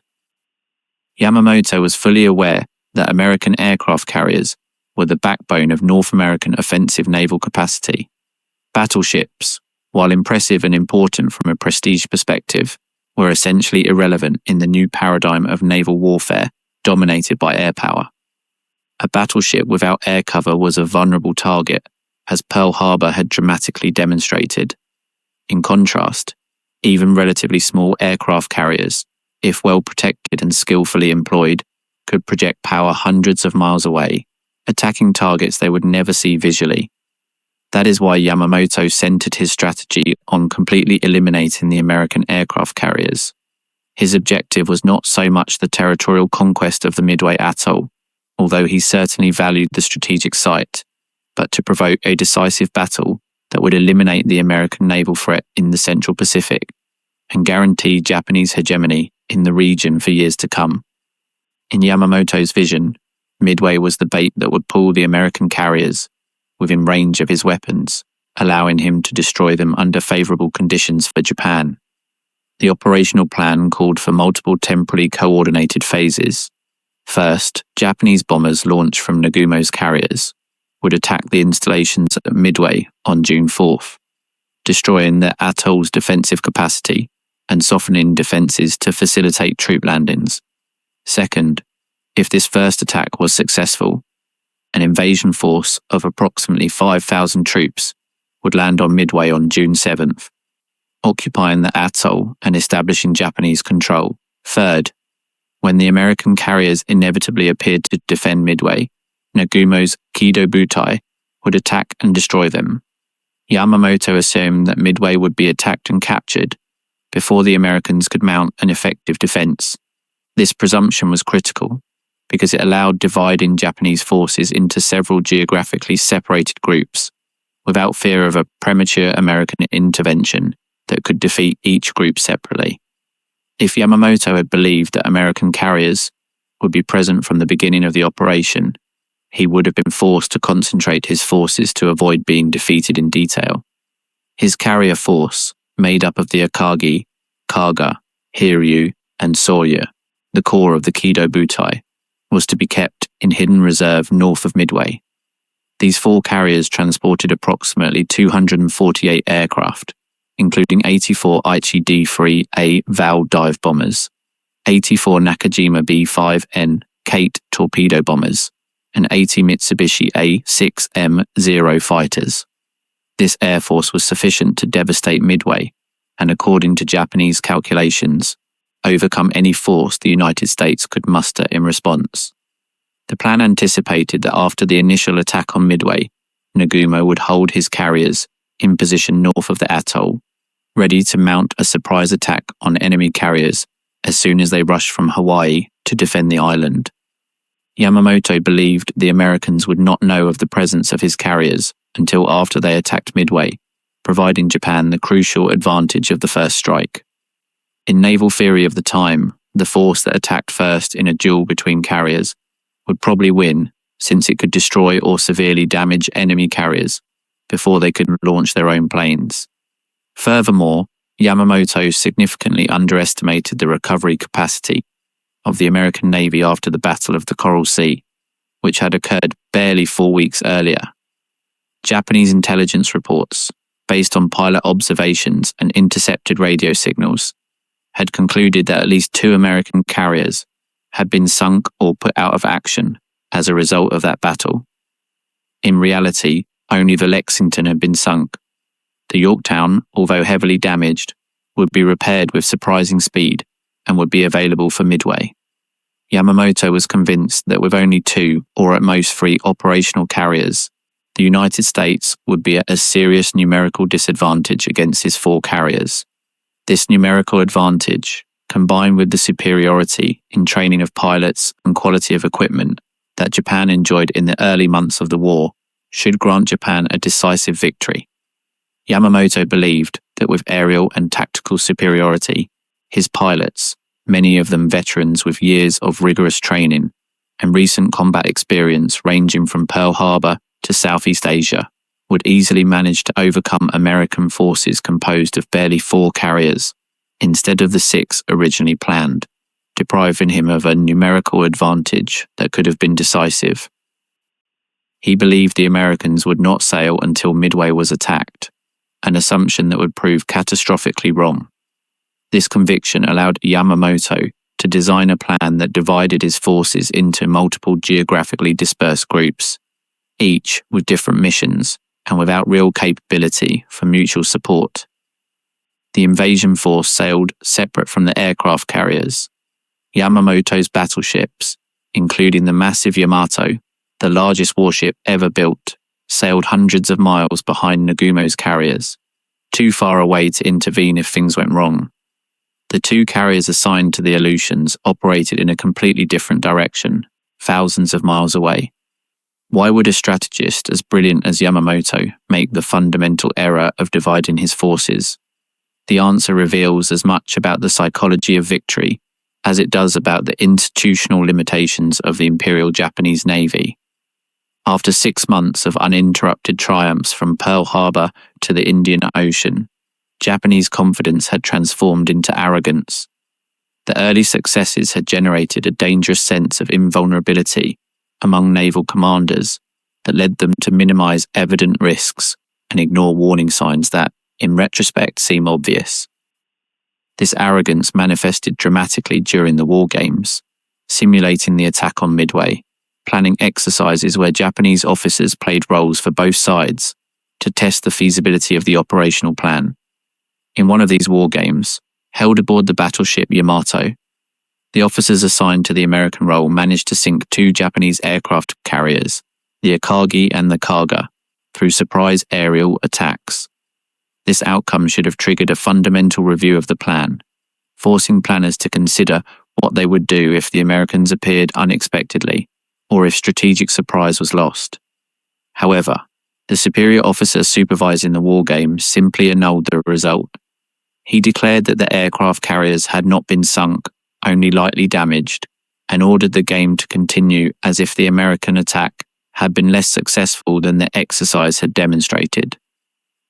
Yamamoto was fully aware that American aircraft carriers were the backbone of North American offensive naval capacity. Battleships, while impressive and important from a prestige perspective, were essentially irrelevant in the new paradigm of naval warfare dominated by air power. A battleship without air cover was a vulnerable target, as Pearl Harbor had dramatically demonstrated. In contrast, even relatively small aircraft carriers, if well protected and skillfully employed, could project power hundreds of miles away, attacking targets they would never see visually. That is why Yamamoto centered his strategy on completely eliminating the American aircraft carriers. His objective was not so much the territorial conquest of the Midway Atoll, although he certainly valued the strategic site, but to provoke a decisive battle that would eliminate the American naval threat in the Central Pacific and guarantee Japanese hegemony in the region for years to come. In Yamamoto's vision, Midway was the bait that would pull the American carriers within range of his weapons, allowing him to destroy them under favorable conditions for Japan. The operational plan called for multiple temporally coordinated phases. First, Japanese bombers launched from Nagumo's carriers would attack the installations at Midway on June 4th, destroying the atoll's defensive capacity and softening defenses to facilitate troop landings. Second, if this first attack was successful, an invasion force of approximately 5,000 troops would land on Midway on June 7th, occupying the atoll and establishing Japanese control. Third, when the American carriers inevitably appeared to defend Midway, Nagumo's Kido Butai would attack and destroy them. Yamamoto assumed that Midway would be attacked and captured before the Americans could mount an effective defense. This presumption was critical because it allowed dividing Japanese forces into several geographically separated groups without fear of a premature American intervention that could defeat each group separately. If Yamamoto had believed that American carriers would be present from the beginning of the operation, he would have been forced to concentrate his forces to avoid being defeated in detail. His carrier force, made up of the Akagi, Kaga, Hiryu, and Soryu, the core of the Kido Butai, was to be kept in hidden reserve north of Midway. These 4 carriers transported approximately 248 aircraft, including 84 Aichi D-3A Val dive bombers, 84 Nakajima B-5N Kate torpedo bombers, and 80 Mitsubishi A-6M0 fighters. This air force was sufficient to devastate Midway, and according to Japanese calculations, overcome any force the United States could muster in response. The plan anticipated that after the initial attack on Midway, Nagumo would hold his carriers in position north of the atoll, ready to mount a surprise attack on enemy carriers as soon as they rushed from Hawaii to defend the island. Yamamoto believed the Americans would not know of the presence of his carriers until after they attacked Midway, providing Japan the crucial advantage of the first strike. In naval theory of the time, the force that attacked first in a duel between carriers would probably win, since it could destroy or severely damage enemy carriers before they could launch their own planes. Furthermore, Yamamoto significantly underestimated the recovery capacity of the American Navy after the Battle of the Coral Sea, which had occurred barely 4 weeks earlier. Japanese intelligence reports, based on pilot observations and intercepted radio signals, had concluded that at least 2 American carriers had been sunk or put out of action as a result of that battle. In reality, only the Lexington had been sunk. The Yorktown, although heavily damaged, would be repaired with surprising speed and would be available for Midway. Yamamoto was convinced that with only 2 or at most 3 operational carriers, the United States would be at a serious numerical disadvantage against his 4 carriers. This numerical advantage, combined with the superiority in training of pilots and quality of equipment that Japan enjoyed in the early months of the war, should grant Japan a decisive victory. Yamamoto believed that with aerial and tactical superiority, his pilots, many of them veterans with years of rigorous training and recent combat experience ranging from Pearl Harbor to Southeast Asia, would easily manage to overcome American forces composed of barely 4 carriers, instead of the 6 originally planned, depriving him of a numerical advantage that could have been decisive. He believed the Americans would not sail until Midway was attacked, an assumption that would prove catastrophically wrong. This conviction allowed Yamamoto to design a plan that divided his forces into multiple geographically dispersed groups, each with different missions and without real capability for mutual support. The invasion force sailed separate from the aircraft carriers. Yamamoto's battleships, including the massive Yamato, the largest warship ever built, sailed hundreds of miles behind Nagumo's carriers, too far away to intervene if things went wrong. The 2 carriers assigned to the Aleutians operated in a completely different direction, thousands of miles away. Why would a strategist as brilliant as Yamamoto make the fundamental error of dividing his forces? The answer reveals as much about the psychology of victory as it does about the institutional limitations of the Imperial Japanese Navy. After 6 months of uninterrupted triumphs from Pearl Harbor to the Indian Ocean, Japanese confidence had transformed into arrogance. The early successes had generated a dangerous sense of invulnerability among naval commanders that led them to minimize evident risks and ignore warning signs that, in retrospect, seem obvious. This arrogance manifested dramatically during the war games, simulating the attack on Midway, planning exercises where Japanese officers played roles for both sides to test the feasibility of the operational plan. In one of these war games, held aboard the battleship Yamato, the officers assigned to the American role managed to sink 2 Japanese aircraft carriers, the Akagi and the Kaga, through surprise aerial attacks. This outcome should have triggered a fundamental review of the plan, forcing planners to consider what they would do if the Americans appeared unexpectedly, or if strategic surprise was lost. However, the superior officer supervising the war game simply annulled the result. He declared that the aircraft carriers had not been sunk, only lightly damaged, and ordered the game to continue as if the American attack had been less successful than the exercise had demonstrated.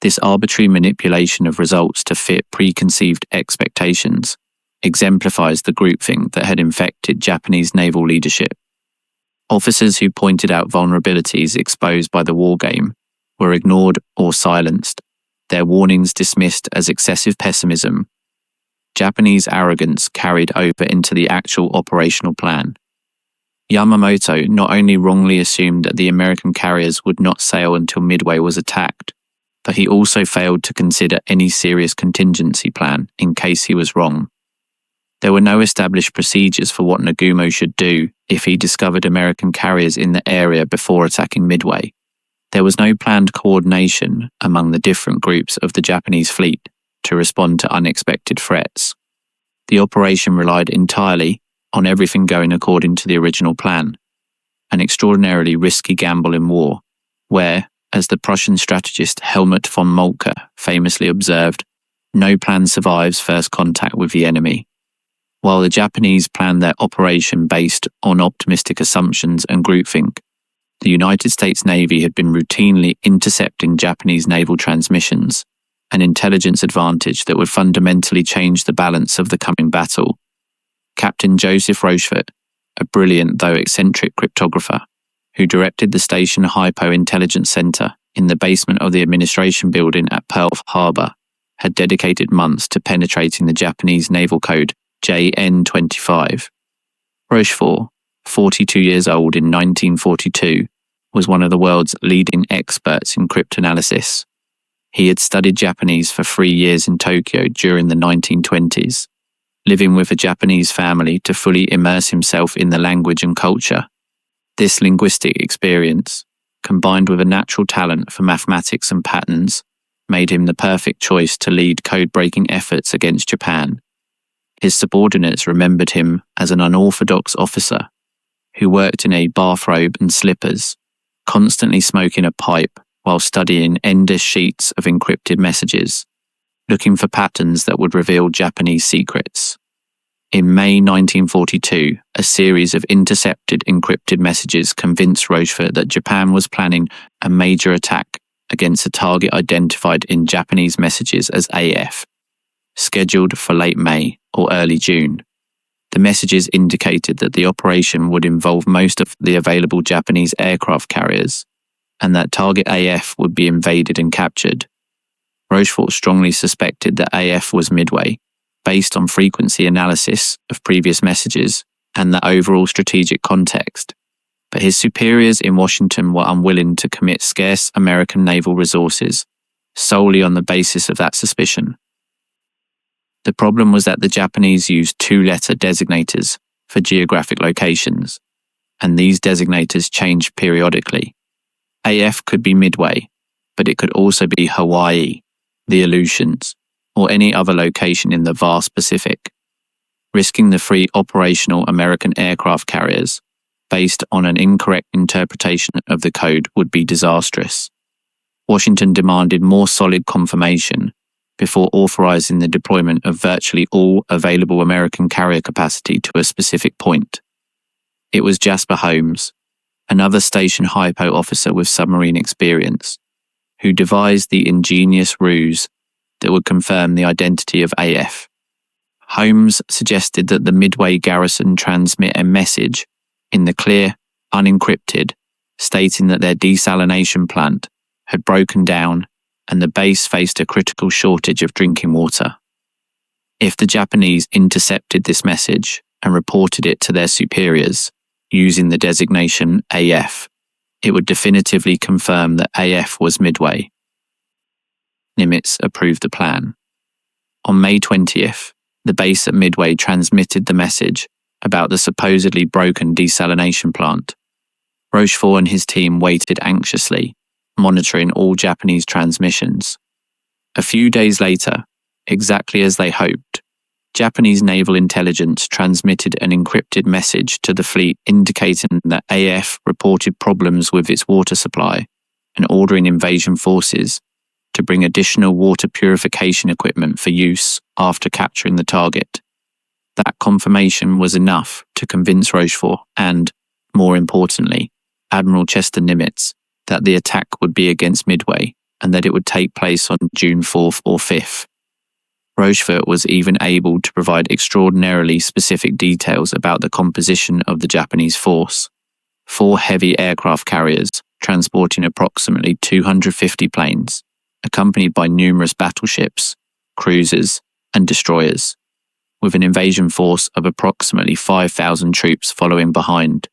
This arbitrary manipulation of results to fit preconceived expectations exemplifies the groupthink that had infected Japanese naval leadership. Officers who pointed out vulnerabilities exposed by the war game were ignored or silenced, their warnings dismissed as excessive pessimism. Japanese arrogance carried over into the actual operational plan. Yamamoto not only wrongly assumed that the American carriers would not sail until Midway was attacked, but he also failed to consider any serious contingency plan in case he was wrong. There were no established procedures for what Nagumo should do if he discovered American carriers in the area before attacking Midway. There was no planned coordination among the different groups of the Japanese fleet to respond to unexpected threats. The operation relied entirely on everything going according to the original plan, an extraordinarily risky gamble in war, where, as the Prussian strategist Helmut von Moltke famously observed, no plan survives first contact with the enemy. While the Japanese planned their operation based on optimistic assumptions and groupthink, the United States Navy had been routinely intercepting Japanese naval transmissions, an intelligence advantage that would fundamentally change the balance of the coming battle. Captain Joseph Rochefort, a brilliant though eccentric cryptographer, who directed the Station Hypo Intelligence Center in the basement of the administration building at Pearl Harbor, had dedicated months to penetrating the Japanese naval code JN-25. Rochefort, 42 years old in 1942, was one of the world's leading experts in cryptanalysis. He had studied Japanese for 3 years in Tokyo during the 1920s, living with a Japanese family to fully immerse himself in the language and culture. This linguistic experience, combined with a natural talent for mathematics and patterns, made him the perfect choice to lead code-breaking efforts against Japan. His subordinates remembered him as an unorthodox officer who worked in a bathrobe and slippers, constantly smoking a pipe while studying endless sheets of encrypted messages, looking for patterns that would reveal Japanese secrets. In May 1942, a series of intercepted encrypted messages convinced Rochefort that Japan was planning a major attack against a target identified in Japanese messages as AF, scheduled for late May or early June. The messages indicated that the operation would involve most of the available Japanese aircraft carriers, and that target AF would be invaded and captured. Rochefort strongly suspected that AF was Midway, based on frequency analysis of previous messages and the overall strategic context, but his superiors in Washington were unwilling to commit scarce American naval resources solely on the basis of that suspicion. The problem was that the Japanese used two-letter designators for geographic locations, and these designators changed periodically. AF could be Midway, but it could also be Hawaii, the Aleutians, or any other location in the vast Pacific. Risking the 3 operational American aircraft carriers based on an incorrect interpretation of the code would be disastrous. Washington demanded more solid confirmation before authorizing the deployment of virtually all available American carrier capacity to a specific point. It was Jasper Holmes, another Station Hypo officer with submarine experience, who devised the ingenious ruse that would confirm the identity of AF. Holmes suggested that the Midway garrison transmit a message in the clear, unencrypted, stating that their desalination plant had broken down and the base faced a critical shortage of drinking water. If the Japanese intercepted this message and reported it to their superiors using the designation AF, it would definitively confirm that AF was Midway. Nimitz approved the plan. On May 20th, the base at Midway transmitted the message about the supposedly broken desalination plant. Rochefort and his team waited anxiously, monitoring all Japanese transmissions. A few days later, exactly as they hoped, Japanese naval intelligence transmitted an encrypted message to the fleet indicating that AF reported problems with its water supply and ordering invasion forces to bring additional water purification equipment for use after capturing the target. That confirmation was enough to convince Rochefort and, more importantly, Admiral Chester Nimitz that the attack would be against Midway and that it would take place on June 4th or 5th. Rochefort was even able to provide extraordinarily specific details about the composition of the Japanese force. 4 heavy aircraft carriers transporting approximately 250 planes, accompanied by numerous battleships, cruisers, and destroyers, with an invasion force of approximately 5,000 troops following behind.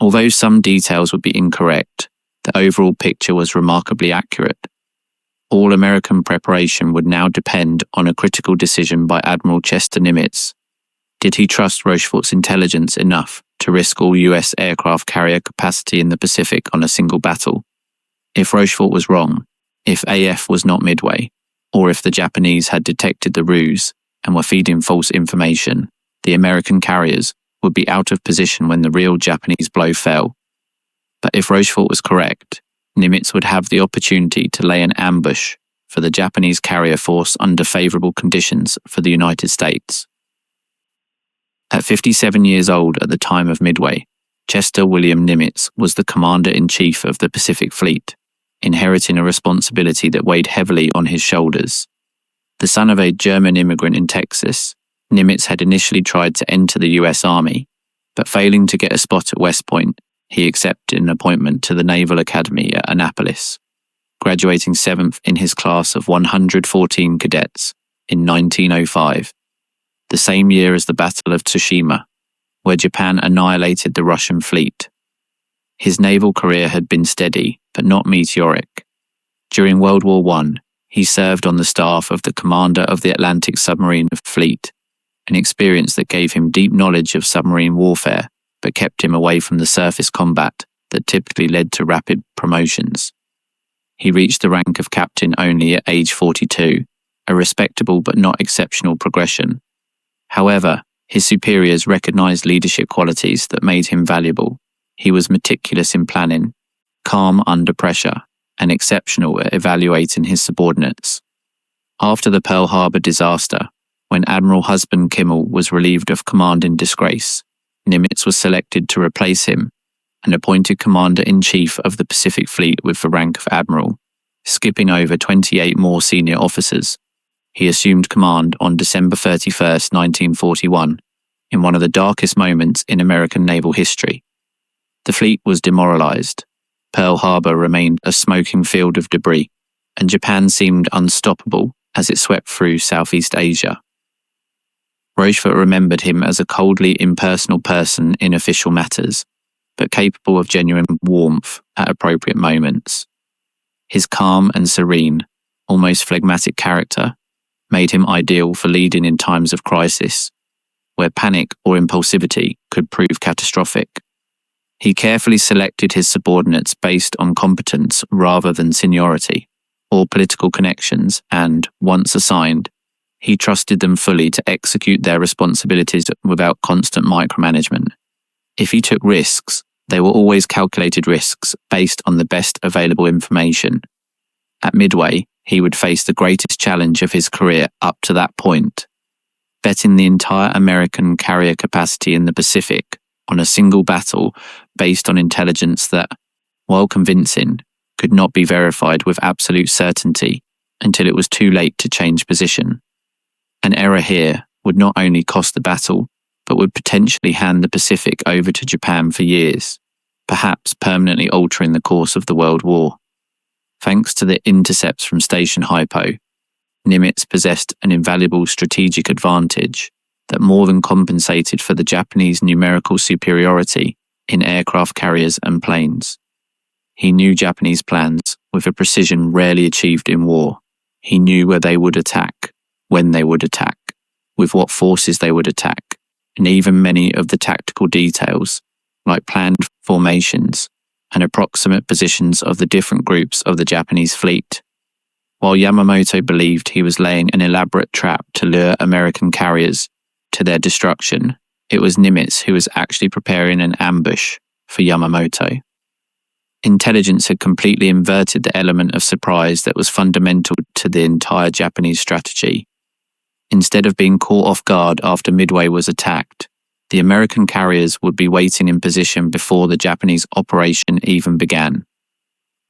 Although some details would be incorrect, the overall picture was remarkably accurate. All American preparation would now depend on a critical decision by Admiral Chester Nimitz. Did he trust Rochefort's intelligence enough to risk all US aircraft carrier capacity in the Pacific on a single battle? If Rochefort was wrong, if AF was not Midway, or if the Japanese had detected the ruse and were feeding false information, the American carriers would be out of position when the real Japanese blow fell. But if Rochefort was correct, Nimitz would have the opportunity to lay an ambush for the Japanese carrier force under favorable conditions for the United States. At 57 years old at the time of Midway, Chester William Nimitz was the commander-in-chief of the Pacific Fleet, inheriting a responsibility that weighed heavily on his shoulders. The son of a German immigrant in Texas, Nimitz had initially tried to enter the US Army, but failing to get a spot at West Point, he accepted an appointment to the Naval Academy at Annapolis, graduating 7th in his class of 114 cadets in 1905, the same year as the Battle of Tsushima, where Japan annihilated the Russian fleet. His naval career had been steady, but not meteoric. During World War I, he served on the staff of the commander of the Atlantic Submarine Fleet, an experience that gave him deep knowledge of submarine warfare, but kept him away from the surface combat that typically led to rapid promotions. He reached the rank of captain only at age 42, a respectable but not exceptional progression. However, his superiors recognized leadership qualities that made him valuable. He was meticulous in planning, calm under pressure, and exceptional at evaluating his subordinates. After the Pearl Harbor disaster, when Admiral Husband Kimmel was relieved of command in disgrace, Nimitz was selected to replace him and appointed Commander-in-Chief of the Pacific Fleet with the rank of Admiral, skipping over 28 more senior officers. He assumed command on December 31, 1941, in one of the darkest moments in American naval history. The fleet was demoralized. Pearl Harbor remained a smoking field of debris, and Japan seemed unstoppable as it swept through Southeast Asia. Rochefort remembered him as a coldly impersonal person in official matters, but capable of genuine warmth at appropriate moments. His calm and serene, almost phlegmatic character made him ideal for leading in times of crisis, where panic or impulsivity could prove catastrophic. He carefully selected his subordinates based on competence rather than seniority or political connections, and, once assigned, he trusted them fully to execute their responsibilities without constant micromanagement. If he took risks, they were always calculated risks based on the best available information. At Midway, he would face the greatest challenge of his career up to that point, betting the entire American carrier capacity in the Pacific on a single battle based on intelligence that, while convincing, could not be verified with absolute certainty until it was too late to change position. An error here would not only cost the battle, but would potentially hand the Pacific over to Japan for years, perhaps permanently altering the course of the World War. Thanks to the intercepts from Station Hypo, Nimitz possessed an invaluable strategic advantage that more than compensated for the Japanese numerical superiority in aircraft carriers and planes. He knew Japanese plans with a precision rarely achieved in war. He knew where they would attack, when they would attack, with what forces they would attack, and even many of the tactical details, like planned formations and approximate positions of the different groups of the Japanese fleet. While Yamamoto believed he was laying an elaborate trap to lure American carriers to their destruction, it was Nimitz who was actually preparing an ambush for Yamamoto. Intelligence had completely inverted the element of surprise that was fundamental to the entire Japanese strategy. Instead of being caught off guard after Midway was attacked, the American carriers would be waiting in position before the Japanese operation even began.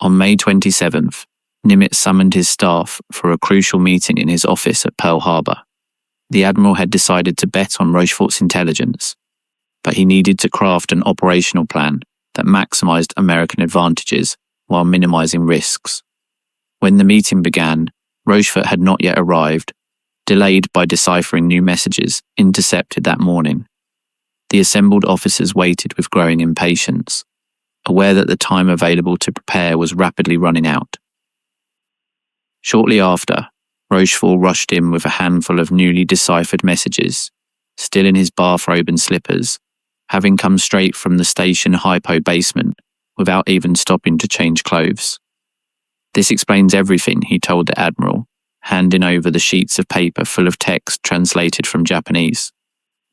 On May 27th, Nimitz summoned his staff for a crucial meeting in his office at Pearl Harbor. The admiral had decided to bet on Rochefort's intelligence, but he needed to craft an operational plan that maximized American advantages while minimizing risks. When the meeting began, Rochefort had not yet arrived, delayed by deciphering new messages intercepted that morning. The assembled officers waited with growing impatience, aware that the time available to prepare was rapidly running out. Shortly after, Rochefort rushed in with a handful of newly deciphered messages, still in his bathrobe and slippers, having come straight from the Station Hypo basement without even stopping to change clothes. "This explains everything," he told the admiral, handing over the sheets of paper full of text translated from Japanese.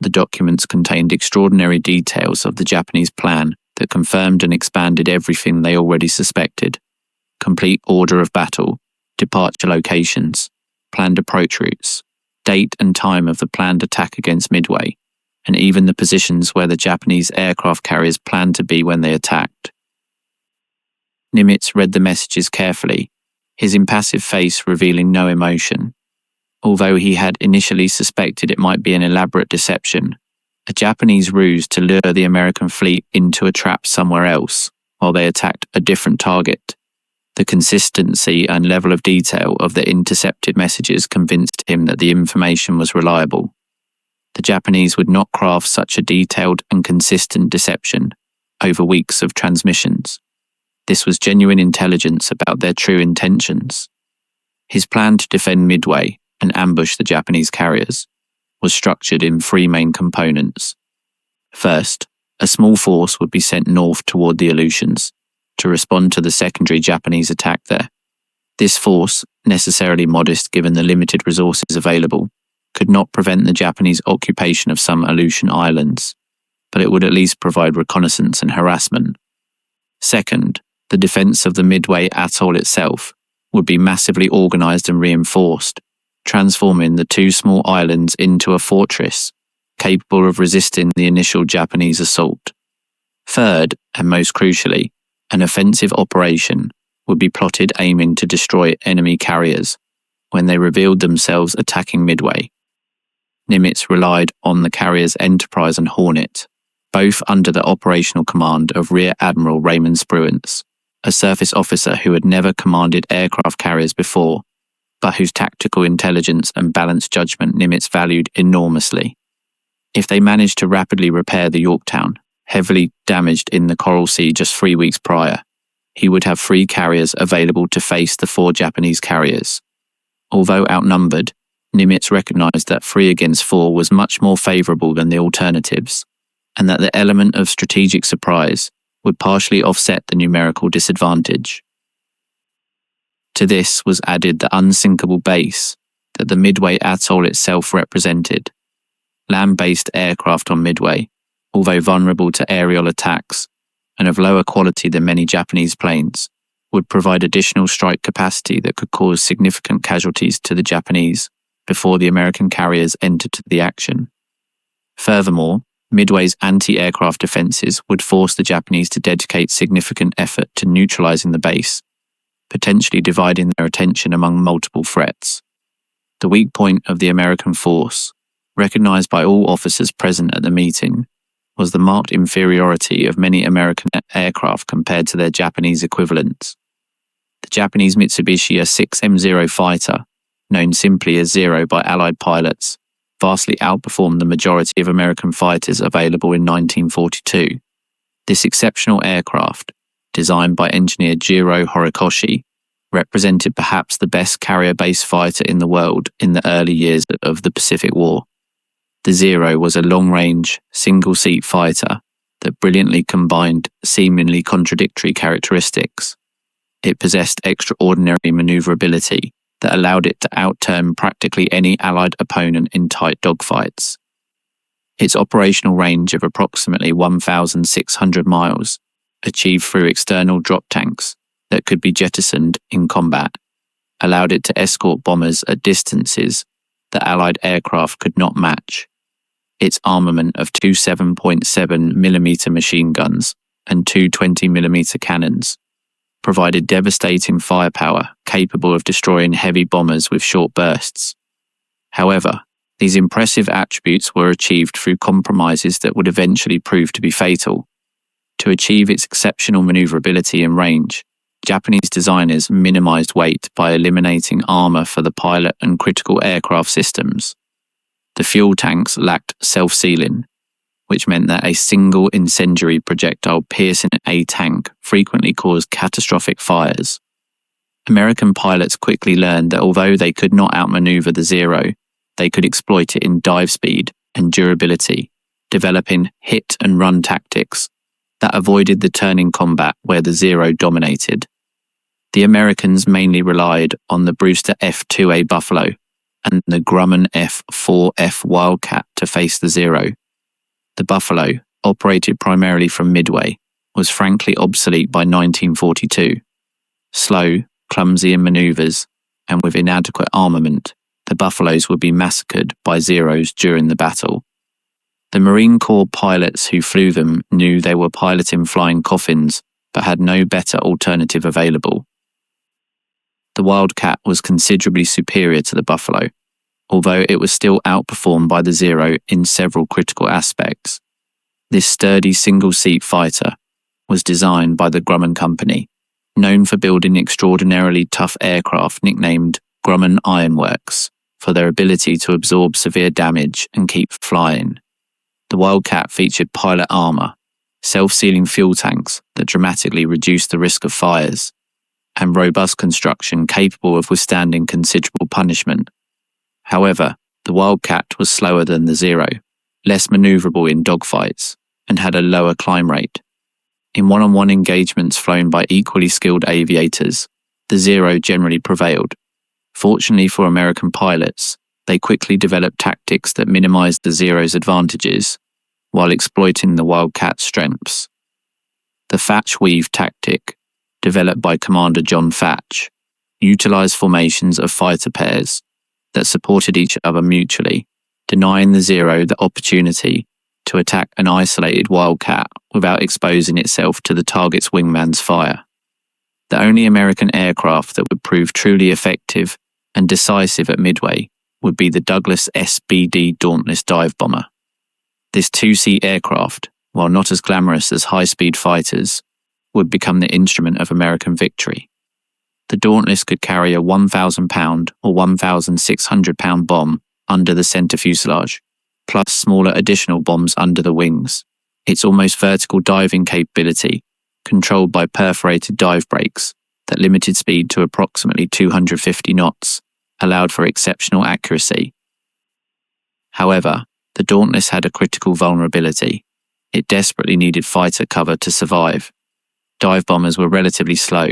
The documents contained extraordinary details of the Japanese plan that confirmed and expanded everything they already suspected. Complete order of battle, departure locations, planned approach routes, date and time of the planned attack against Midway, and even the positions where the Japanese aircraft carriers planned to be when they attacked. Nimitz read the messages carefully, his impassive face revealing no emotion. Although he had initially suspected it might be an elaborate deception, a Japanese ruse to lure the American fleet into a trap somewhere else while they attacked a different target. The consistency and level of detail of the intercepted messages convinced him that the information was reliable. The Japanese would not craft such a detailed and consistent deception over weeks of transmissions. This was genuine intelligence about their true intentions. His plan to defend Midway and ambush the Japanese carriers was structured in three main components. First, a small force would be sent north toward the Aleutians to respond to the secondary Japanese attack there. This force, necessarily modest given the limited resources available, could not prevent the Japanese occupation of some Aleutian islands, but it would at least provide reconnaissance and harassment. Second, the defense of the Midway atoll itself would be massively organized and reinforced, transforming the two small islands into a fortress capable of resisting the initial Japanese assault. Third, and most crucially, an offensive operation would be plotted aiming to destroy enemy carriers when they revealed themselves attacking Midway. Nimitz relied on the carriers Enterprise and Hornet, both under the operational command of Rear Admiral Raymond Spruance, a surface officer who had never commanded aircraft carriers before, but whose tactical intelligence and balanced judgment Nimitz valued enormously. If they managed to rapidly repair the Yorktown, heavily damaged in the Coral Sea just 3 weeks prior, he would have 3 carriers available to face the 4 Japanese carriers. Although outnumbered, Nimitz recognized that 3 against 4 was much more favorable than the alternatives, and that the element of strategic surprise would partially offset the numerical disadvantage. To this was added the unsinkable base that the Midway atoll itself represented. Land-based aircraft on Midway, although vulnerable to aerial attacks and of lower quality than many Japanese planes, would provide additional strike capacity that could cause significant casualties to the Japanese before the American carriers entered the action. Furthermore, Midway's anti-aircraft defenses would force the Japanese to dedicate significant effort to neutralizing the base, potentially dividing their attention among multiple threats. The weak point of the American force, recognized by all officers present at the meeting, was the marked inferiority of many American aircraft compared to their Japanese equivalents. The Japanese Mitsubishi A6M0 fighter, known simply as Zero by Allied pilots, vastly outperformed the majority of American fighters available in 1942. This exceptional aircraft, designed by engineer Jiro Horikoshi, represented perhaps the best carrier-based fighter in the world in the early years of the Pacific War. The Zero was a long-range, single-seat fighter that brilliantly combined seemingly contradictory characteristics. It possessed extraordinary maneuverability that allowed it to outturn practically any Allied opponent in tight dogfights. Its operational range of approximately 1,600 miles, achieved through external drop tanks that could be jettisoned in combat, allowed it to escort bombers at distances that Allied aircraft could not match. Its armament of 2 7.7mm machine guns and 2 20mm cannons provided devastating firepower capable of destroying heavy bombers with short bursts. However, these impressive attributes were achieved through compromises that would eventually prove to be fatal. To achieve its exceptional maneuverability and range, Japanese designers minimized weight by eliminating armor for the pilot and critical aircraft systems. The fuel tanks lacked self-sealing, which meant that a single incendiary projectile piercing a tank frequently caused catastrophic fires. American pilots quickly learned that although they could not outmaneuver the Zero, they could exploit it in dive speed and durability, developing hit-and-run tactics that avoided the turn in combat where the Zero dominated. The Americans mainly relied on the Brewster F-2A Buffalo and the Grumman F-4F Wildcat to face the Zero. The Buffalo, operated primarily from Midway, was frankly obsolete by 1942. Slow, clumsy in maneuvers, and with inadequate armament, the Buffaloes would be massacred by Zeros during the battle. The Marine Corps pilots who flew them knew they were piloting flying coffins, but had no better alternative available. The Wildcat was considerably superior to the Buffalo, although it was still outperformed by the Zero in several critical aspects. This sturdy single-seat fighter was designed by the Grumman Company, known for building extraordinarily tough aircraft nicknamed Grumman Ironworks, for their ability to absorb severe damage and keep flying. The Wildcat featured pilot armor, self-sealing fuel tanks that dramatically reduced the risk of fires, and robust construction capable of withstanding considerable punishment. However, the Wildcat was slower than the Zero, less maneuverable in dogfights, and had a lower climb rate. In one-on-one engagements flown by equally skilled aviators, the Zero generally prevailed. Fortunately for American pilots, they quickly developed tactics that minimized the Zero's advantages while exploiting the Wildcat's strengths. The Fatch Weave tactic, developed by Commander John Fatch, utilized formations of fighter pairs that supported each other mutually, denying the Zero the opportunity to attack an isolated Wildcat without exposing itself to the target's wingman's fire. The only American aircraft that would prove truly effective and decisive at Midway would be the Douglas SBD Dauntless dive bomber. This two-seat aircraft, while not as glamorous as high-speed fighters, would become the instrument of American victory. The Dauntless could carry a 1,000-pound or 1,600-pound bomb under the center fuselage, plus smaller additional bombs under the wings. Its almost vertical diving capability, controlled by perforated dive brakes that limited speed to approximately 250 knots, allowed for exceptional accuracy. However, the Dauntless had a critical vulnerability. It desperately needed fighter cover to survive. Dive bombers were relatively slow,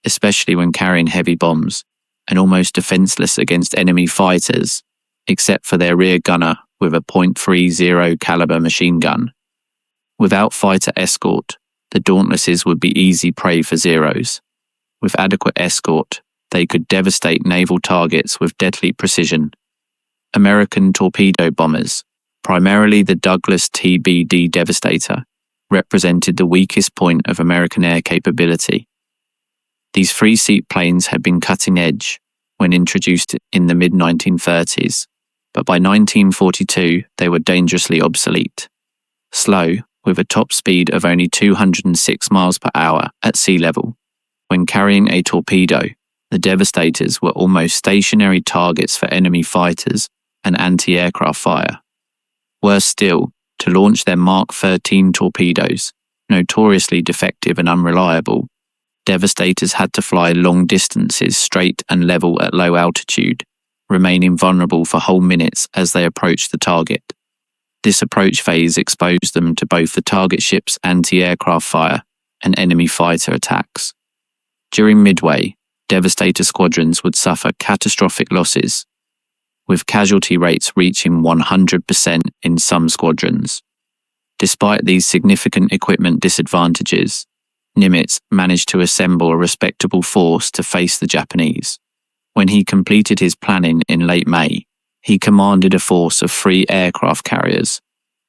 especially when carrying heavy bombs, and almost defenseless against enemy fighters, except for their rear gunner with a .30 caliber machine gun. Without fighter escort, the Dauntlesses would be easy prey for Zeros. With adequate escort, they could devastate naval targets with deadly precision. American torpedo bombers, primarily the Douglas TBD Devastator, represented the weakest point of American air capability. These three-seat planes had been cutting edge when introduced in the mid-1930s, but by 1942 they were dangerously obsolete. Slow, with a top speed of only 206 miles per hour at sea level. When carrying a torpedo, the Devastators were almost stationary targets for enemy fighters and anti-aircraft fire. Worse still, to launch their Mark 13 torpedoes, notoriously defective and unreliable, Devastators had to fly long distances straight and level at low altitude, remaining vulnerable for whole minutes as they approached the target. This approach phase exposed them to both the target ship's anti-aircraft fire and enemy fighter attacks. During Midway, Devastator squadrons would suffer catastrophic losses, with casualty rates reaching 100% in some squadrons. Despite these significant equipment disadvantages, Nimitz managed to assemble a respectable force to face the Japanese. When he completed his planning in late May, he commanded a force of 3 aircraft carriers,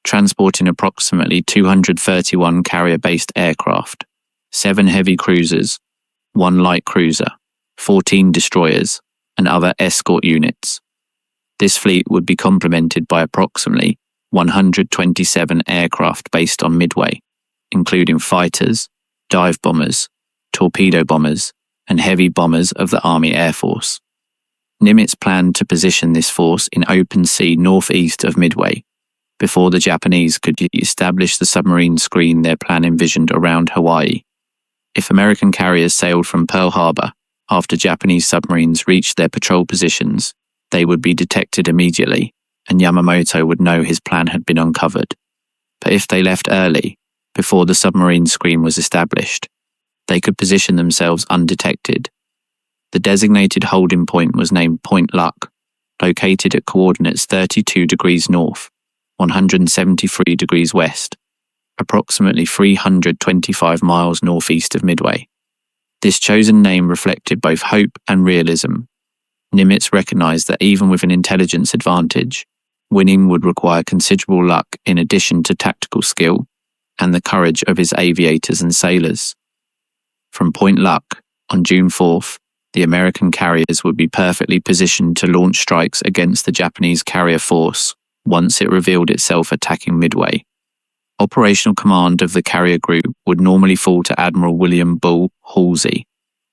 transporting approximately 231 carrier-based aircraft, 7 heavy cruisers, 1 light cruiser, 14 destroyers, and other escort units. This fleet would be complemented by approximately 127 aircraft based on Midway, including fighters, dive bombers, torpedo bombers, and heavy bombers of the Army Air Force. Nimitz planned to position this force in open sea northeast of Midway, before the Japanese could establish the submarine screen their plan envisioned around Hawaii. If American carriers sailed from Pearl Harbor after Japanese submarines reached their patrol positions, they would be detected immediately, and Yamamoto would know his plan had been uncovered. But if they left early, before the submarine screen was established, they could position themselves undetected The designated holding point was named Point Luck, located at coordinates 32 degrees north, 173 degrees west, approximately 325 miles northeast of Midway. This chosen name reflected both hope and realism. Nimitz recognized that even with an intelligence advantage, winning would require considerable luck in addition to tactical skill and the courage of his aviators and sailors. From Point Luck, on June 4th, the American carriers would be perfectly positioned to launch strikes against the Japanese carrier force once it revealed itself attacking Midway. Operational command of the carrier group would normally fall to Admiral William Bull Halsey,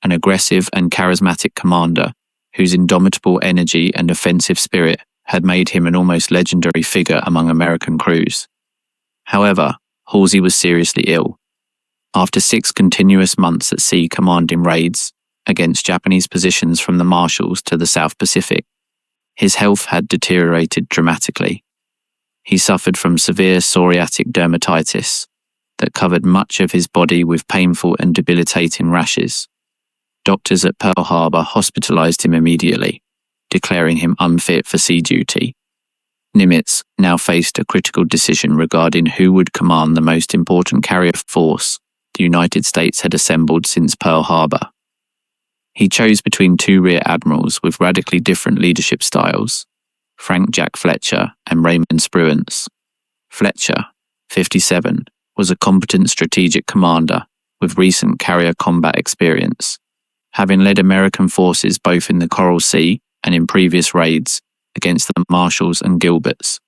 an aggressive and charismatic commander whose indomitable energy and offensive spirit had made him an almost legendary figure among American crews. However, Halsey was seriously ill. After 6 continuous months at sea commanding raids against Japanese positions from the Marshalls to the South Pacific, his health had deteriorated dramatically. He suffered from severe psoriatic dermatitis that covered much of his body with painful and debilitating rashes. Doctors at Pearl Harbor hospitalized him immediately, declaring him unfit for sea duty. Nimitz now faced a critical decision regarding who would command the most important carrier force the United States had assembled since Pearl Harbor. He chose between 2 rear admirals with radically different leadership styles, Frank Jack Fletcher and Raymond Spruance. Fletcher, 57, was a competent strategic commander with recent carrier combat experience, having led American forces both in the Coral Sea and in previous raids against the Marshalls and Gilberts.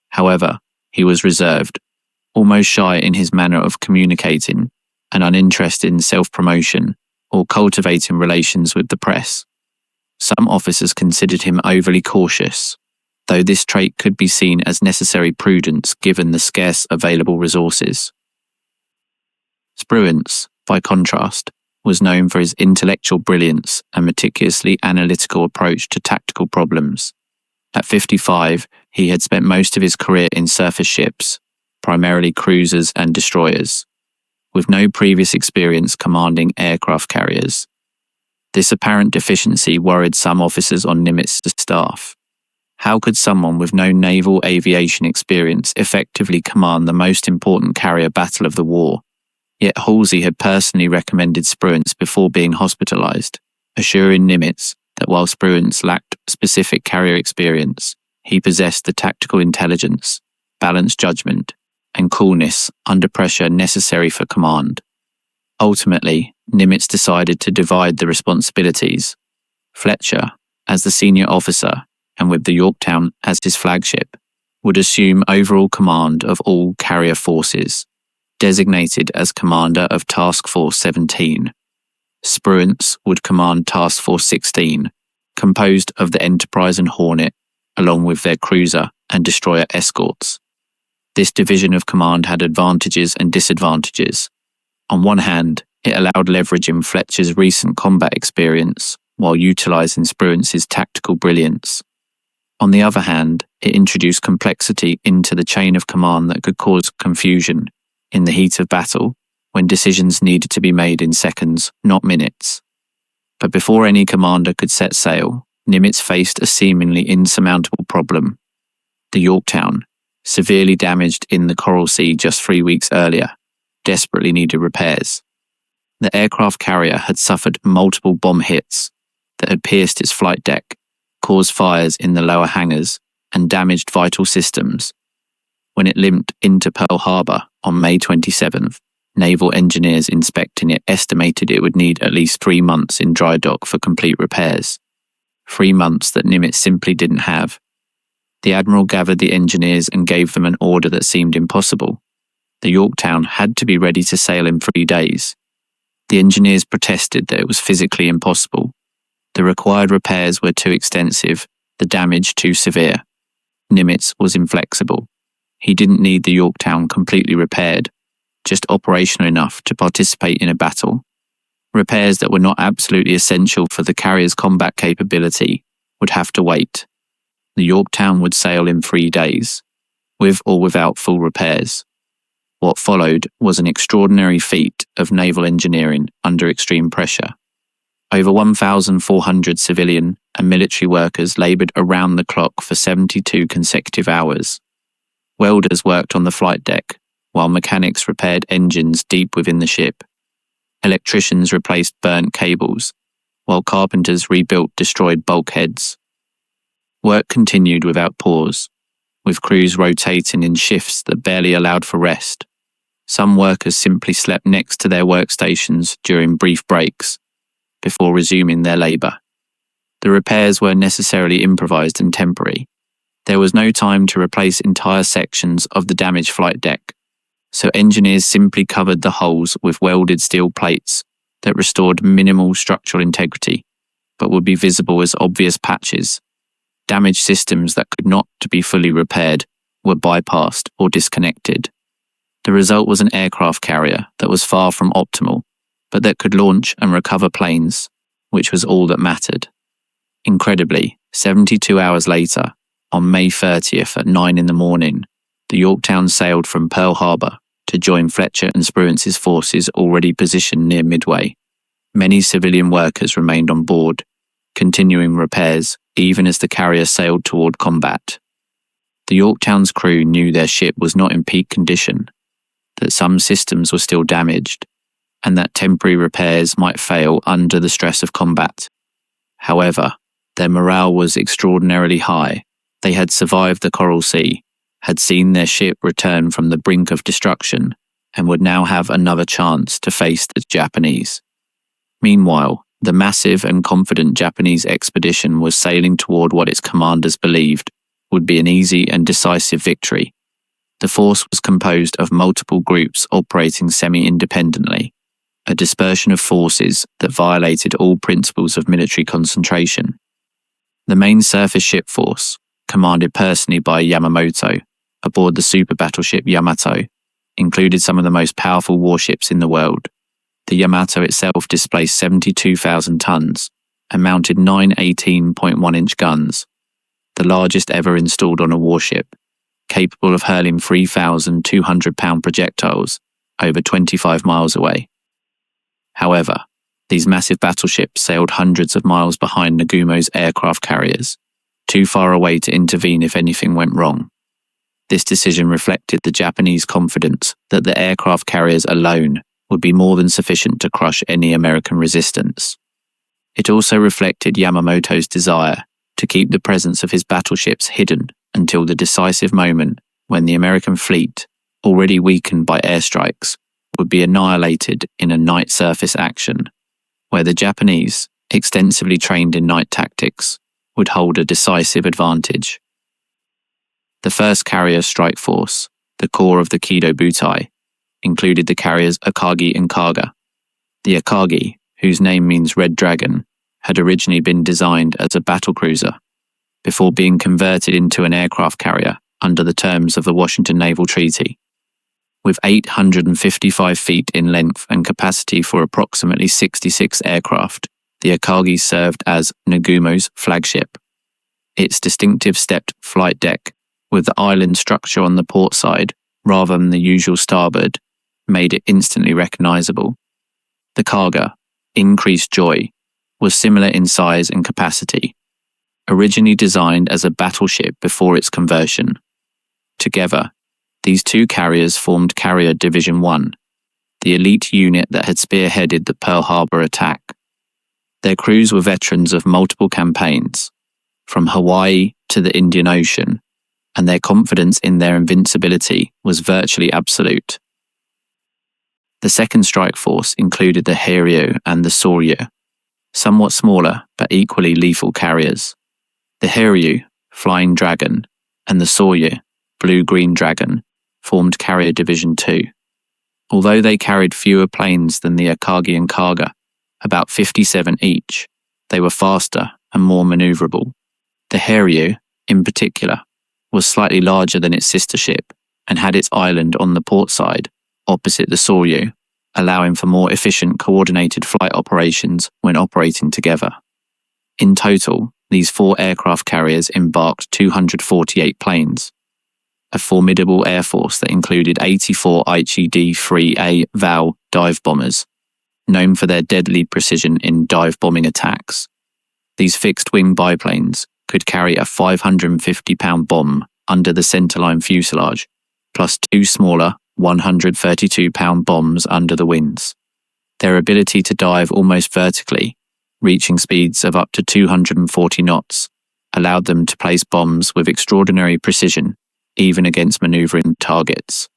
However, he was reserved, almost shy in his manner of communicating, and uninterested in self-promotion or cultivating relations with the press. Some officers considered him overly cautious, though this trait could be seen as necessary prudence given the scarce available resources. Spruance, by contrast, was known for his intellectual brilliance and meticulously analytical approach to tactical problems. At 55, he had spent most of his career in surface ships, primarily cruisers and destroyers, with no previous experience commanding aircraft carriers. This apparent deficiency worried some officers on Nimitz's staff. How could someone with no naval aviation experience effectively command the most important carrier battle of the war? Yet Halsey had personally recommended Spruance before being hospitalized, assuring Nimitz that while Spruance lacked specific carrier experience, he possessed the tactical intelligence, balanced judgment, and coolness under pressure necessary for command. Ultimately, Nimitz decided to divide the responsibilities. Fletcher, as the senior officer, and with the Yorktown as his flagship, would assume overall command of all carrier forces, designated as commander of Task Force 17. Spruance would command Task Force 16, composed of the Enterprise and Hornet, along with their cruiser and destroyer escorts. This division of command had advantages and disadvantages. On one hand, it allowed leveraging Fletcher's recent combat experience while utilizing Spruance's tactical brilliance. On the other hand, it introduced complexity into the chain of command that could cause confusion in the heat of battle when decisions needed to be made in seconds, not minutes. But before any commander could set sail, Nimitz faced a seemingly insurmountable problem. The Yorktown, severely damaged in the Coral Sea just 3 weeks earlier, desperately needed repairs. The aircraft carrier had suffered multiple bomb hits that had pierced its flight deck, caused fires in the lower hangars, and damaged vital systems. When it limped into Pearl Harbor on May 27th, naval engineers inspecting it estimated it would need at least 3 months in dry dock for complete repairs. 3 months that Nimitz simply didn't have. The Admiral gathered the engineers and gave them an order that seemed impossible. The Yorktown had to be ready to sail in 3 days. The engineers protested that it was physically impossible. The required repairs were too extensive, the damage too severe. Nimitz was inflexible. He didn't need the Yorktown completely repaired, just operational enough to participate in a battle. Repairs that were not absolutely essential for the carrier's combat capability would have to wait. The Yorktown would sail in 3 days, with or without full repairs. What followed was an extraordinary feat of naval engineering under extreme pressure. Over 1,400 civilian and military workers labored around the clock for 72 consecutive hours. Welders worked on the flight deck, while mechanics repaired engines deep within the ship. Electricians replaced burnt cables, while carpenters rebuilt destroyed bulkheads. Work continued without pause, with crews rotating in shifts that barely allowed for rest. Some workers simply slept next to their workstations during brief breaks, before resuming their labour. The repairs were necessarily improvised and temporary. There was no time to replace entire sections of the damaged flight deck, so engineers simply covered the holes with welded steel plates that restored minimal structural integrity, but would be visible as obvious patches. Damaged systems that could not be fully repaired were bypassed or disconnected. The result was an aircraft carrier that was far from optimal, but that could launch and recover planes, which was all that mattered. Incredibly, 72 hours later, on May 30th at 9 in the morning, the Yorktown sailed from Pearl Harbor to join Fletcher and Spruance's forces already positioned near Midway. Many civilian workers remained on board, continuing repairs even as the carrier sailed toward combat. The Yorktown's crew knew their ship was not in peak condition, that some systems were still damaged, and that temporary repairs might fail under the stress of combat. However, their morale was extraordinarily high. They had survived the Coral Sea, had seen their ship return from the brink of destruction, and would now have another chance to face the Japanese. Meanwhile, the massive and confident Japanese expedition was sailing toward what its commanders believed would be an easy and decisive victory. The force was composed of multiple groups operating semi-independently, a dispersion of forces that violated all principles of military concentration. The main surface ship force, commanded personally by Yamamoto aboard the super battleship Yamato, included some of the most powerful warships in the world. The Yamato itself displaced 72,000 tons and mounted 9 18.1-inch guns, the largest ever installed on a warship, capable of hurling 3,200-pound projectiles over 25 miles away. However, these massive battleships sailed hundreds of miles behind Nagumo's aircraft carriers, too far away to intervene if anything went wrong. This decision reflected the Japanese confidence that the aircraft carriers alone would be more than sufficient to crush any American resistance. It also reflected Yamamoto's desire to keep the presence of his battleships hidden until the decisive moment when the American fleet, already weakened by airstrikes, would be annihilated in a night surface action, where the Japanese, extensively trained in night tactics, would hold a decisive advantage. The first carrier strike force, the core of the Kido Butai, included the carriers Akagi and Kaga. The Akagi, whose name means Red Dragon, had originally been designed as a battlecruiser, before being converted into an aircraft carrier under the terms of the Washington Naval Treaty. With 855 feet in length and capacity for approximately 66 aircraft, the Akagi served as Nagumo's flagship. Its distinctive stepped flight deck, with the island structure on the port side rather than the usual starboard, made it instantly recognizable. The Kaga, Increased Joy, was similar in size and capacity, originally designed as a battleship before its conversion. Together, these two carriers formed Carrier Division 1, the elite unit that had spearheaded the Pearl Harbor attack. Their crews were veterans of multiple campaigns, from Hawaii to the Indian Ocean, and their confidence in their invincibility was virtually absolute. The second strike force included the Hiryu and the Soryu, somewhat smaller but equally lethal carriers. The Hiryu, Flying Dragon, and the Soryu, Blue-Green Dragon, formed Carrier Division 2. Although they carried fewer planes than the Akagi and Kaga, about 57 each, they were faster and more maneuverable. The Hiryu, in particular, was slightly larger than its sister ship and had its island on the port side, opposite the Soryu, allowing for more efficient coordinated flight operations when operating together. In total, these 4 aircraft carriers embarked 248 planes, a formidable air force that included 84 Aichi D-3A VAL dive bombers, known for their deadly precision in dive bombing attacks. These fixed-wing biplanes could carry a 550-pound bomb under the centerline fuselage, plus two smaller 132-pound bombs under the wings. Their ability to dive almost vertically, reaching speeds of up to 240 knots, allowed them to place bombs with extraordinary precision, even against maneuvering targets.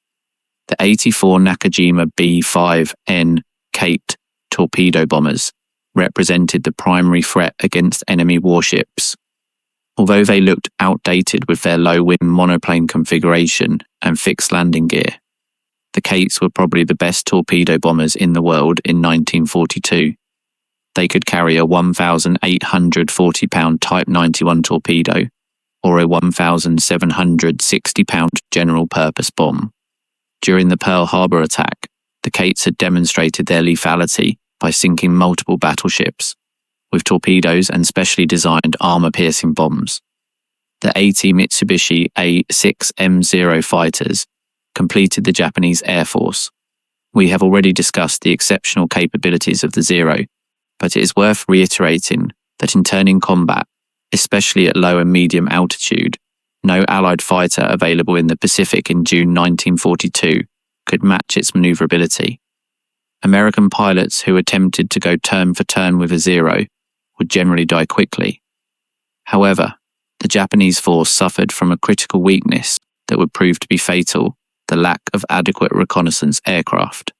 The 84 Nakajima B-5N Kate torpedo bombers represented the primary threat against enemy warships. Although they looked outdated with their low-wing monoplane configuration and fixed landing gear, the Kates were probably the best torpedo bombers in the world in 1942. They could carry a 1,840-pound Type 91 torpedo or a 1,760-pound general-purpose bomb. During the Pearl Harbor attack, the Kates had demonstrated their lethality by sinking multiple battleships with torpedoes and specially designed armor-piercing bombs. The 80 Mitsubishi A6M0 fighters completed the Japanese Air Force. We have already discussed the exceptional capabilities of the Zero, but it is worth reiterating that in turning combat, especially at low and medium altitude, no Allied fighter available in the Pacific in June 1942 could match its maneuverability. American pilots who attempted to go turn for turn with a Zero would generally die quickly. However, the Japanese force suffered from a critical weakness that would prove to be fatal: the lack of adequate reconnaissance aircraft.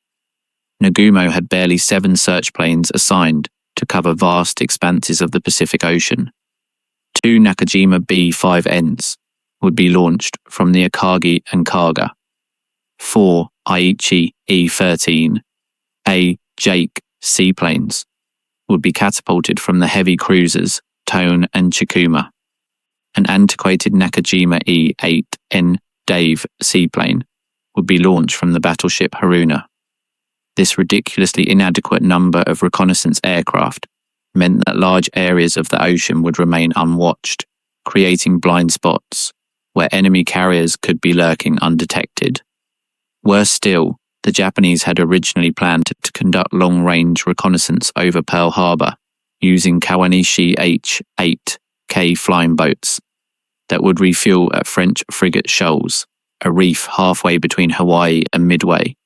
Nagumo had barely 7 search planes assigned to cover vast expanses of the Pacific Ocean. 2 Nakajima B-5Ns would be launched from the Akagi and Kaga. 4 Aichi E-13 A Jake seaplanes would be catapulted from the heavy cruisers Tone and Chikuma. An antiquated Nakajima E-8N Dave seaplane would be launched from the battleship Haruna. This ridiculously inadequate number of reconnaissance aircraft meant that large areas of the ocean would remain unwatched, creating blind spots where enemy carriers could be lurking undetected. Worse still, the Japanese had originally planned to conduct long-range reconnaissance over Pearl Harbor using Kawanishi H-8K flying boats that would refuel at French frigate Shoals, a reef halfway between Hawaii and Midway.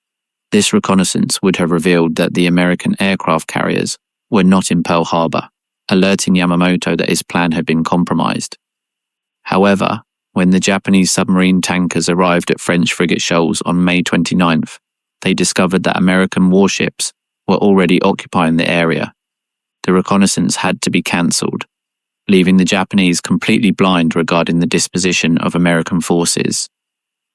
This reconnaissance would have revealed that the American aircraft carriers were not in Pearl Harbor, alerting Yamamoto that his plan had been compromised. However, when the Japanese submarine tankers arrived at French frigate Shoals on May 29th, they discovered that American warships were already occupying the area. The reconnaissance had to be cancelled, leaving the Japanese completely blind regarding the disposition of American forces.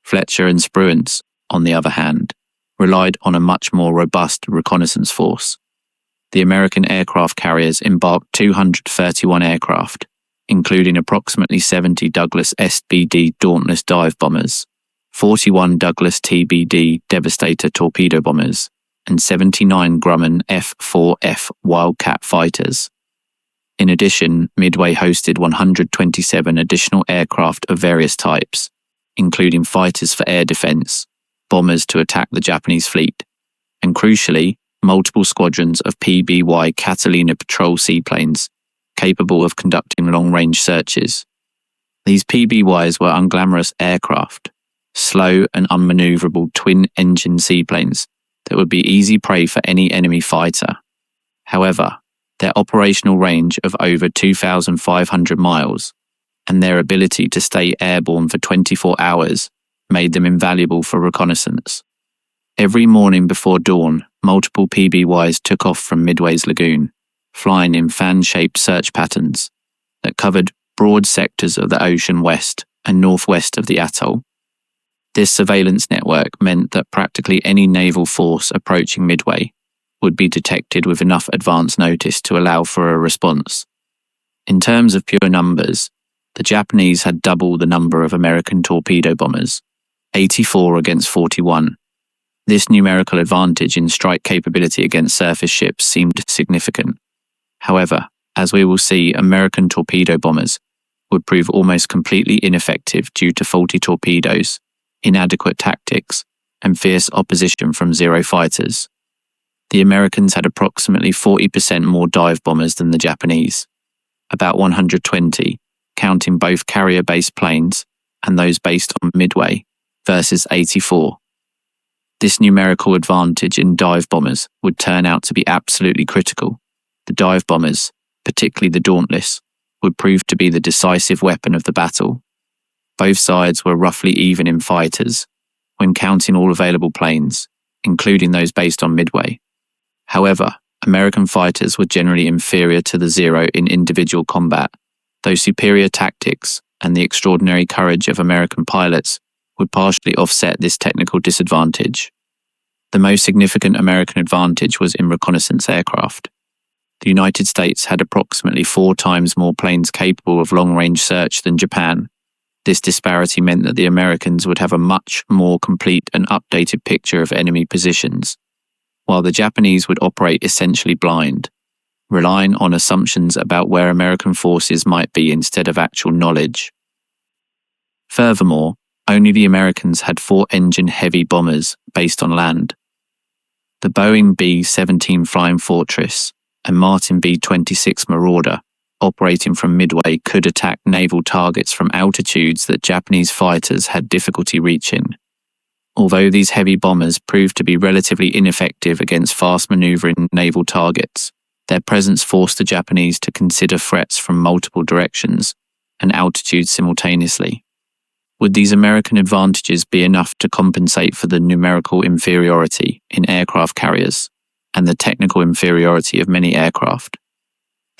Fletcher and Spruance, on the other hand, relied on a much more robust reconnaissance force. The American aircraft carriers embarked 231 aircraft, including approximately 70 Douglas SBD Dauntless dive bombers, 41 Douglas TBD Devastator torpedo bombers, and 79 Grumman F-4F Wildcat fighters. In addition, Midway hosted 127 additional aircraft of various types, including fighters for air defense, bombers to attack the Japanese fleet, and crucially, multiple squadrons of PBY Catalina patrol seaplanes capable of conducting long-range searches. These PBYs were unglamorous aircraft, slow and unmaneuverable twin-engine seaplanes that would be easy prey for any enemy fighter. However, their operational range of over 2,500 miles and their ability to stay airborne for 24 hours made them invaluable for reconnaissance. Every morning before dawn, multiple PBYs took off from Midway's lagoon, flying in fan-shaped search patterns that covered broad sectors of the ocean west and northwest of the atoll. This surveillance network meant that practically any naval force approaching Midway would be detected with enough advance notice to allow for a response. In terms of pure numbers, the Japanese had double the number of American torpedo bombers, 84 against 41. This numerical advantage in strike capability against surface ships seemed significant. However, as we will see, American torpedo bombers would prove almost completely ineffective due to faulty torpedoes, inadequate tactics, and fierce opposition from Zero fighters. The Americans had approximately 40% more dive bombers than the Japanese, about 120, counting both carrier-based planes and those based on Midway, versus 84. This numerical advantage in dive bombers would turn out to be absolutely critical. The dive bombers, particularly the Dauntless, would prove to be the decisive weapon of the battle. Both sides were roughly even in fighters, when counting all available planes, including those based on Midway. However, American fighters were generally inferior to the Zero in individual combat, though superior tactics and the extraordinary courage of American pilots would partially offset this technical disadvantage. The most significant American advantage was in reconnaissance aircraft. The United States had approximately 4 times more planes capable of long-range search than Japan. This disparity meant that the Americans would have a much more complete and updated picture of enemy positions, while the Japanese would operate essentially blind, relying on assumptions about where American forces might be instead of actual knowledge. Furthermore, only the Americans had 4-engine heavy bombers based on land. The Boeing B-17 Flying Fortress and Martin B-26 Marauder, operating from Midway, could attack naval targets from altitudes that Japanese fighters had difficulty reaching. Although these heavy bombers proved to be relatively ineffective against fast-maneuvering naval targets, their presence forced the Japanese to consider threats from multiple directions and altitudes simultaneously. Would these American advantages be enough to compensate for the numerical inferiority in aircraft carriers and the technical inferiority of many aircraft?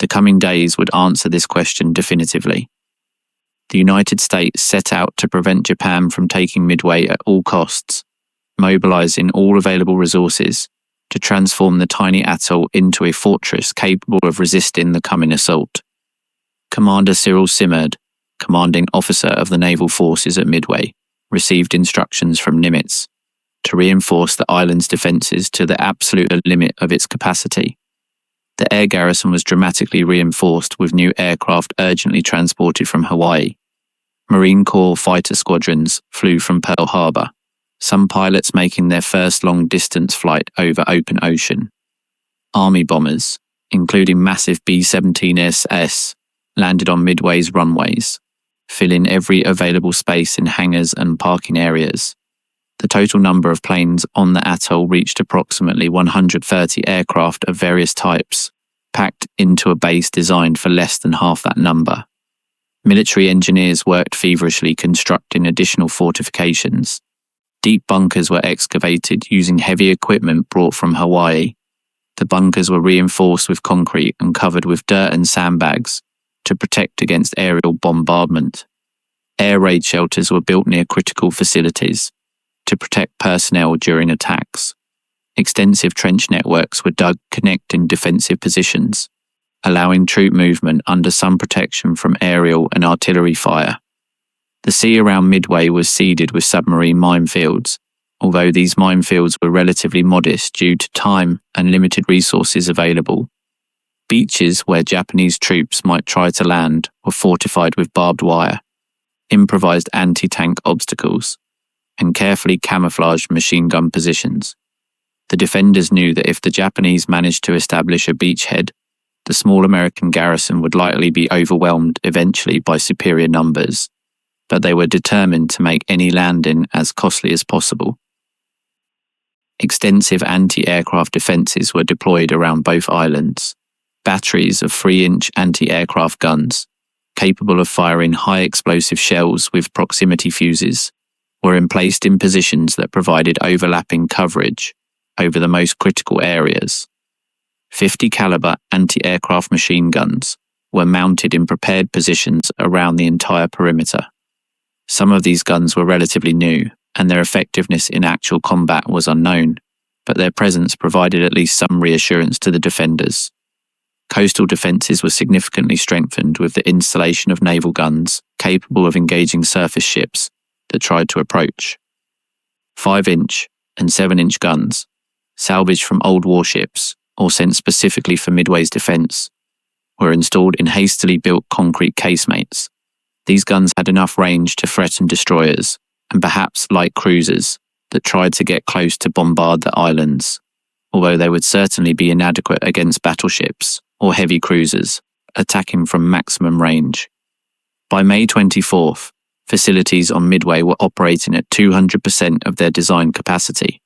The coming days would answer this question definitively. The United States set out to prevent Japan from taking Midway at all costs, mobilizing all available resources to transform the tiny atoll into a fortress capable of resisting the coming assault. Commander Cyril Simard, commanding officer of the naval forces at Midway, received instructions from Nimitz to reinforce the island's defenses to the absolute limit of its capacity. The air garrison was dramatically reinforced with new aircraft urgently transported from Hawaii. Marine Corps fighter squadrons flew from Pearl Harbor, some pilots making their first long-distance flight over open ocean. Army bombers, including massive B-17SS, landed on Midway's runways, filling every available space in hangars and parking areas. The total number of planes on the atoll reached approximately 130 aircraft of various types, packed into a base designed for less than half that number. Military engineers worked feverishly constructing additional fortifications. Deep bunkers were excavated using heavy equipment brought from Hawaii. The bunkers were reinforced with concrete and covered with dirt and sandbags to protect against aerial bombardment. Air raid shelters were built near critical facilities to protect personnel during attacks. Extensive trench networks were dug connecting defensive positions, allowing troop movement under some protection from aerial and artillery fire. The sea around Midway was seeded with submarine minefields, although these minefields were relatively modest due to time and limited resources available. Beaches where Japanese troops might try to land were fortified with barbed wire, improvised anti-tank obstacles, and carefully camouflaged machine gun positions. The defenders knew that if the Japanese managed to establish a beachhead, the small American garrison would likely be overwhelmed eventually by superior numbers, but they were determined to make any landing as costly as possible. Extensive anti-aircraft defenses were deployed around both islands. Batteries of 3-inch anti-aircraft guns, capable of firing high explosive shells with proximity fuses, were placed in positions that provided overlapping coverage over the most critical areas. 50 caliber anti-aircraft machine guns were mounted in prepared positions around the entire perimeter. Some of these guns were relatively new, and their effectiveness in actual combat was unknown, but their presence provided at least some reassurance to the defenders. Coastal defenses were significantly strengthened with the installation of naval guns capable of engaging surface ships that tried to approach. 5-inch and 7-inch guns, salvaged from old warships or sent specifically for Midway's defense, were installed in hastily built concrete casemates. These guns had enough range to threaten destroyers and perhaps light cruisers that tried to get close to bombard the islands. although they would certainly be inadequate against battleships or heavy cruisers attacking from maximum range. By May 24th, facilities on Midway were operating at 200% of their design capacity.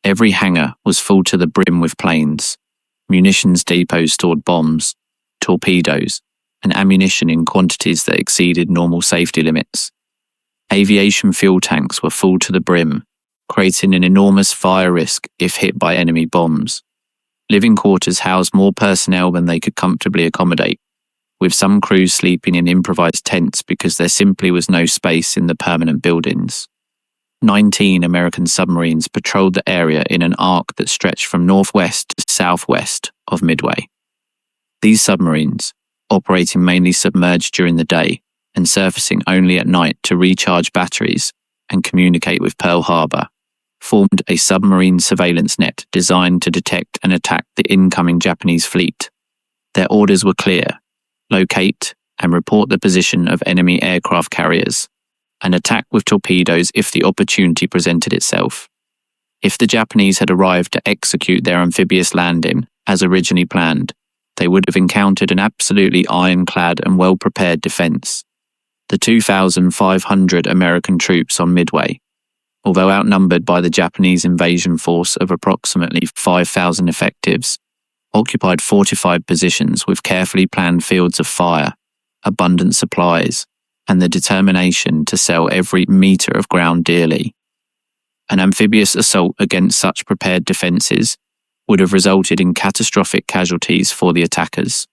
Every hangar was full to the brim with planes. Munitions depots stored bombs, torpedoes, and ammunition in quantities that exceeded normal safety limits. Aviation fuel tanks were full to the brim, creating an enormous fire risk if hit by enemy bombs. Living quarters housed more personnel than they could comfortably accommodate, with some crews sleeping in improvised tents because there simply was no space in the permanent buildings. 19 American submarines patrolled the area in an arc that stretched from northwest to southwest of Midway. These submarines, operating mainly submerged during the day and surfacing only at night to recharge batteries and communicate with Pearl Harbor, formed a submarine surveillance net designed to detect and attack the incoming Japanese fleet. Their orders were clear: locate and report the position of enemy aircraft carriers, and attack with torpedoes if the opportunity presented itself. If the Japanese had arrived to execute their amphibious landing as originally planned, they would have encountered an absolutely ironclad and well-prepared defense. The 2,500 American troops on Midway, although outnumbered by the Japanese invasion force of approximately 5,000 effectives, occupied fortified positions with carefully planned fields of fire, abundant supplies, and the determination to sell every metre of ground dearly. An amphibious assault against such prepared defences would have resulted in catastrophic casualties for the attackers.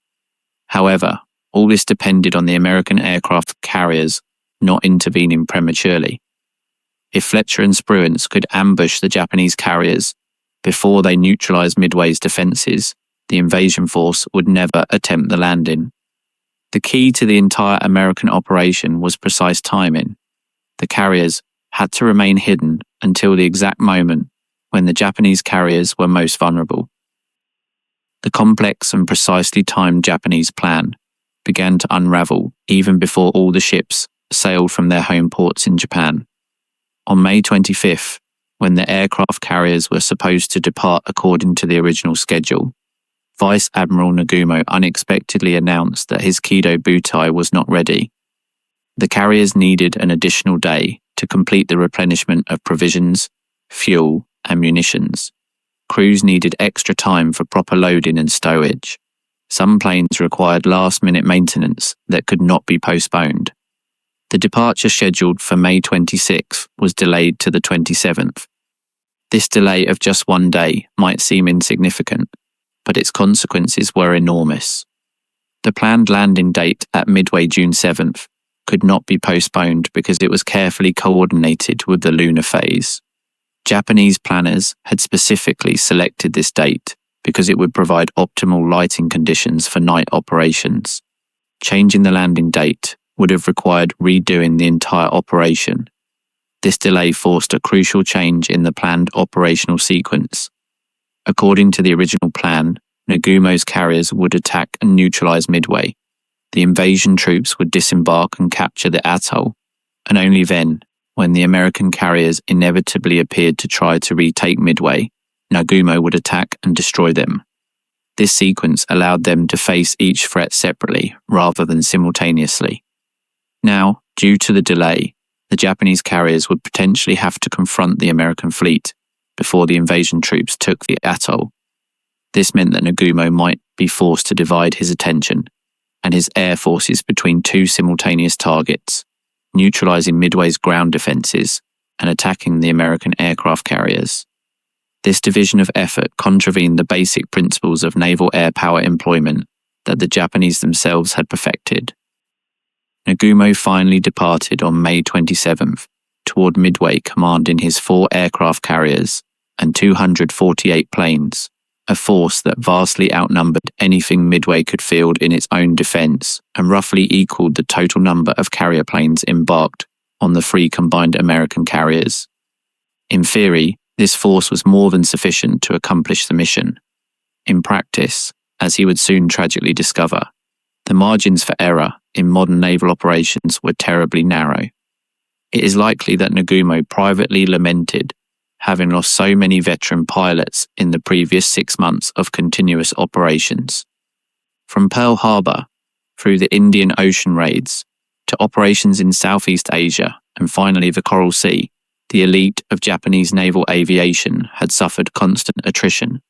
However, all this depended on the American aircraft carriers not intervening prematurely. If Fletcher and Spruance could ambush the Japanese carriers before they neutralised Midway's defences, the invasion force would never attempt the landing. The key to the entire American operation was precise timing. The carriers had to remain hidden until the exact moment when the Japanese carriers were most vulnerable. The complex and precisely timed Japanese plan began to unravel even before all the ships sailed from their home ports in Japan. On May 25th, when the aircraft carriers were supposed to depart according to the original schedule, Vice Admiral Nagumo unexpectedly announced that his Kido Butai was not ready. The carriers needed an additional day to complete the replenishment of provisions, fuel, and munitions. Crews needed extra time for proper loading and stowage. Some planes required last-minute maintenance that could not be postponed. The departure scheduled for May 26th was delayed to the 27th. This delay of just one day might seem insignificant, but its consequences were enormous. The planned landing date at Midway June 7th could not be postponed because it was carefully coordinated with the lunar phase. Japanese planners had specifically selected this date because it would provide optimal lighting conditions for night operations. Changing the landing date would have required redoing the entire operation. This delay forced a crucial change in the planned operational sequence. According to the original plan, Nagumo's carriers would attack and neutralize Midway. The invasion troops would disembark and capture the atoll, and only then, when the American carriers inevitably appeared to try to retake Midway, Nagumo would attack and destroy them. This sequence allowed them to face each threat separately rather than simultaneously. Now, due to the delay, the Japanese carriers would potentially have to confront the American fleet before the invasion troops took the atoll. This meant that Nagumo might be forced to divide his attention and his air forces between two simultaneous targets, neutralizing Midway's ground defenses and attacking the American aircraft carriers. This division of effort contravened the basic principles of naval air power employment that the Japanese themselves had perfected. Nagumo finally departed on May 27th toward Midway, commanding his 4 aircraft carriers and 248 planes, a force that vastly outnumbered anything Midway could field in its own defense and roughly equaled the total number of carrier planes embarked on the 3 combined American carriers. In theory, this force was more than sufficient to accomplish the mission. In practice, as he would soon tragically discover, the margins for error in modern naval operations were terribly narrow. It is likely that Nagumo privately lamented having lost so many veteran pilots in the previous 6 months of continuous operations. From Pearl Harbor, through the Indian Ocean raids, to operations in Southeast Asia, and finally the Coral Sea, the elite of Japanese naval aviation had suffered constant attrition.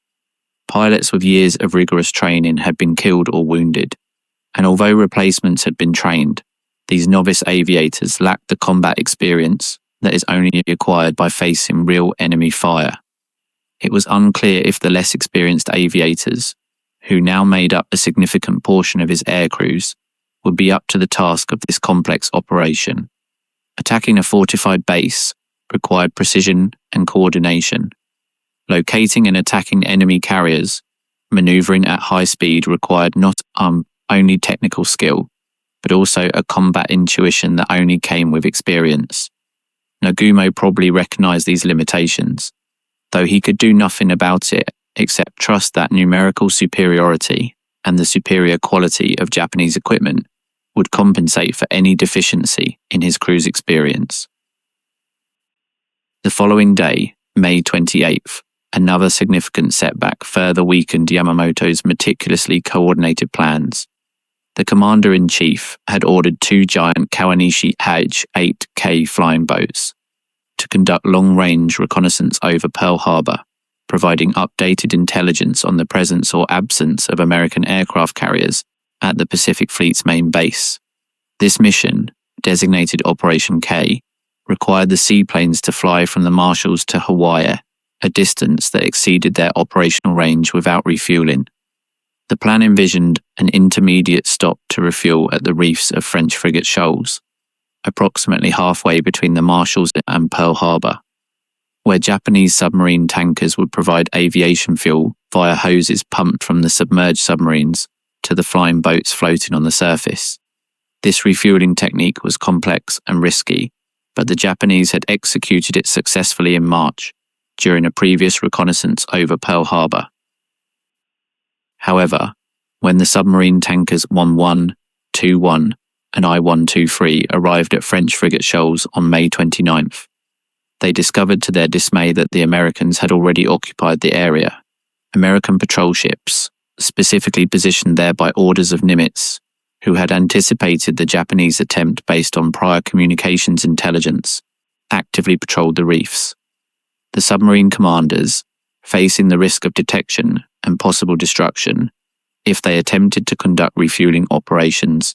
Pilots with years of rigorous training had been killed or wounded, and although replacements had been trained, these novice aviators lacked the combat experience that is only acquired by facing real enemy fire. It was unclear if the less experienced aviators, who now made up a significant portion of his air crews, would be up to the task of this complex operation. Attacking a fortified base required precision and coordination. Locating and attacking enemy carriers, maneuvering at high speed required not only technical skill, but also a combat intuition that only came with experience. Nagumo probably recognized these limitations, though he could do nothing about it except trust that numerical superiority and the superior quality of Japanese equipment would compensate for any deficiency in his crew's experience. The following day, May 28th, another significant setback further weakened Yamamoto's meticulously coordinated plans. The commander-in-chief had ordered 2 giant Kawanishi H-8K flying boats to conduct long-range reconnaissance over Pearl Harbor, providing updated intelligence on the presence or absence of American aircraft carriers at the Pacific Fleet's main base. This mission, designated Operation K, required the seaplanes to fly from the Marshalls to Hawaii, a distance that exceeded their operational range without refueling. The plan envisioned an intermediate stop to refuel at the reefs of French frigate shoals, approximately halfway between the Marshalls and Pearl Harbor, where Japanese submarine tankers would provide aviation fuel via hoses pumped from the submerged submarines to the flying boats floating on the surface. This refueling technique was complex and risky, but the Japanese had executed it successfully in March during a previous reconnaissance over Pearl Harbor. However, when the submarine tankers 1121 and I-123 arrived at French frigate shoals on May 29th, they discovered to their dismay that the Americans had already occupied the area. American patrol ships, specifically positioned there by orders of Nimitz, who had anticipated the Japanese attempt based on prior communications intelligence, actively patrolled the reefs. The submarine commanders, facing the risk of detection and possible destruction if they attempted to conduct refueling operations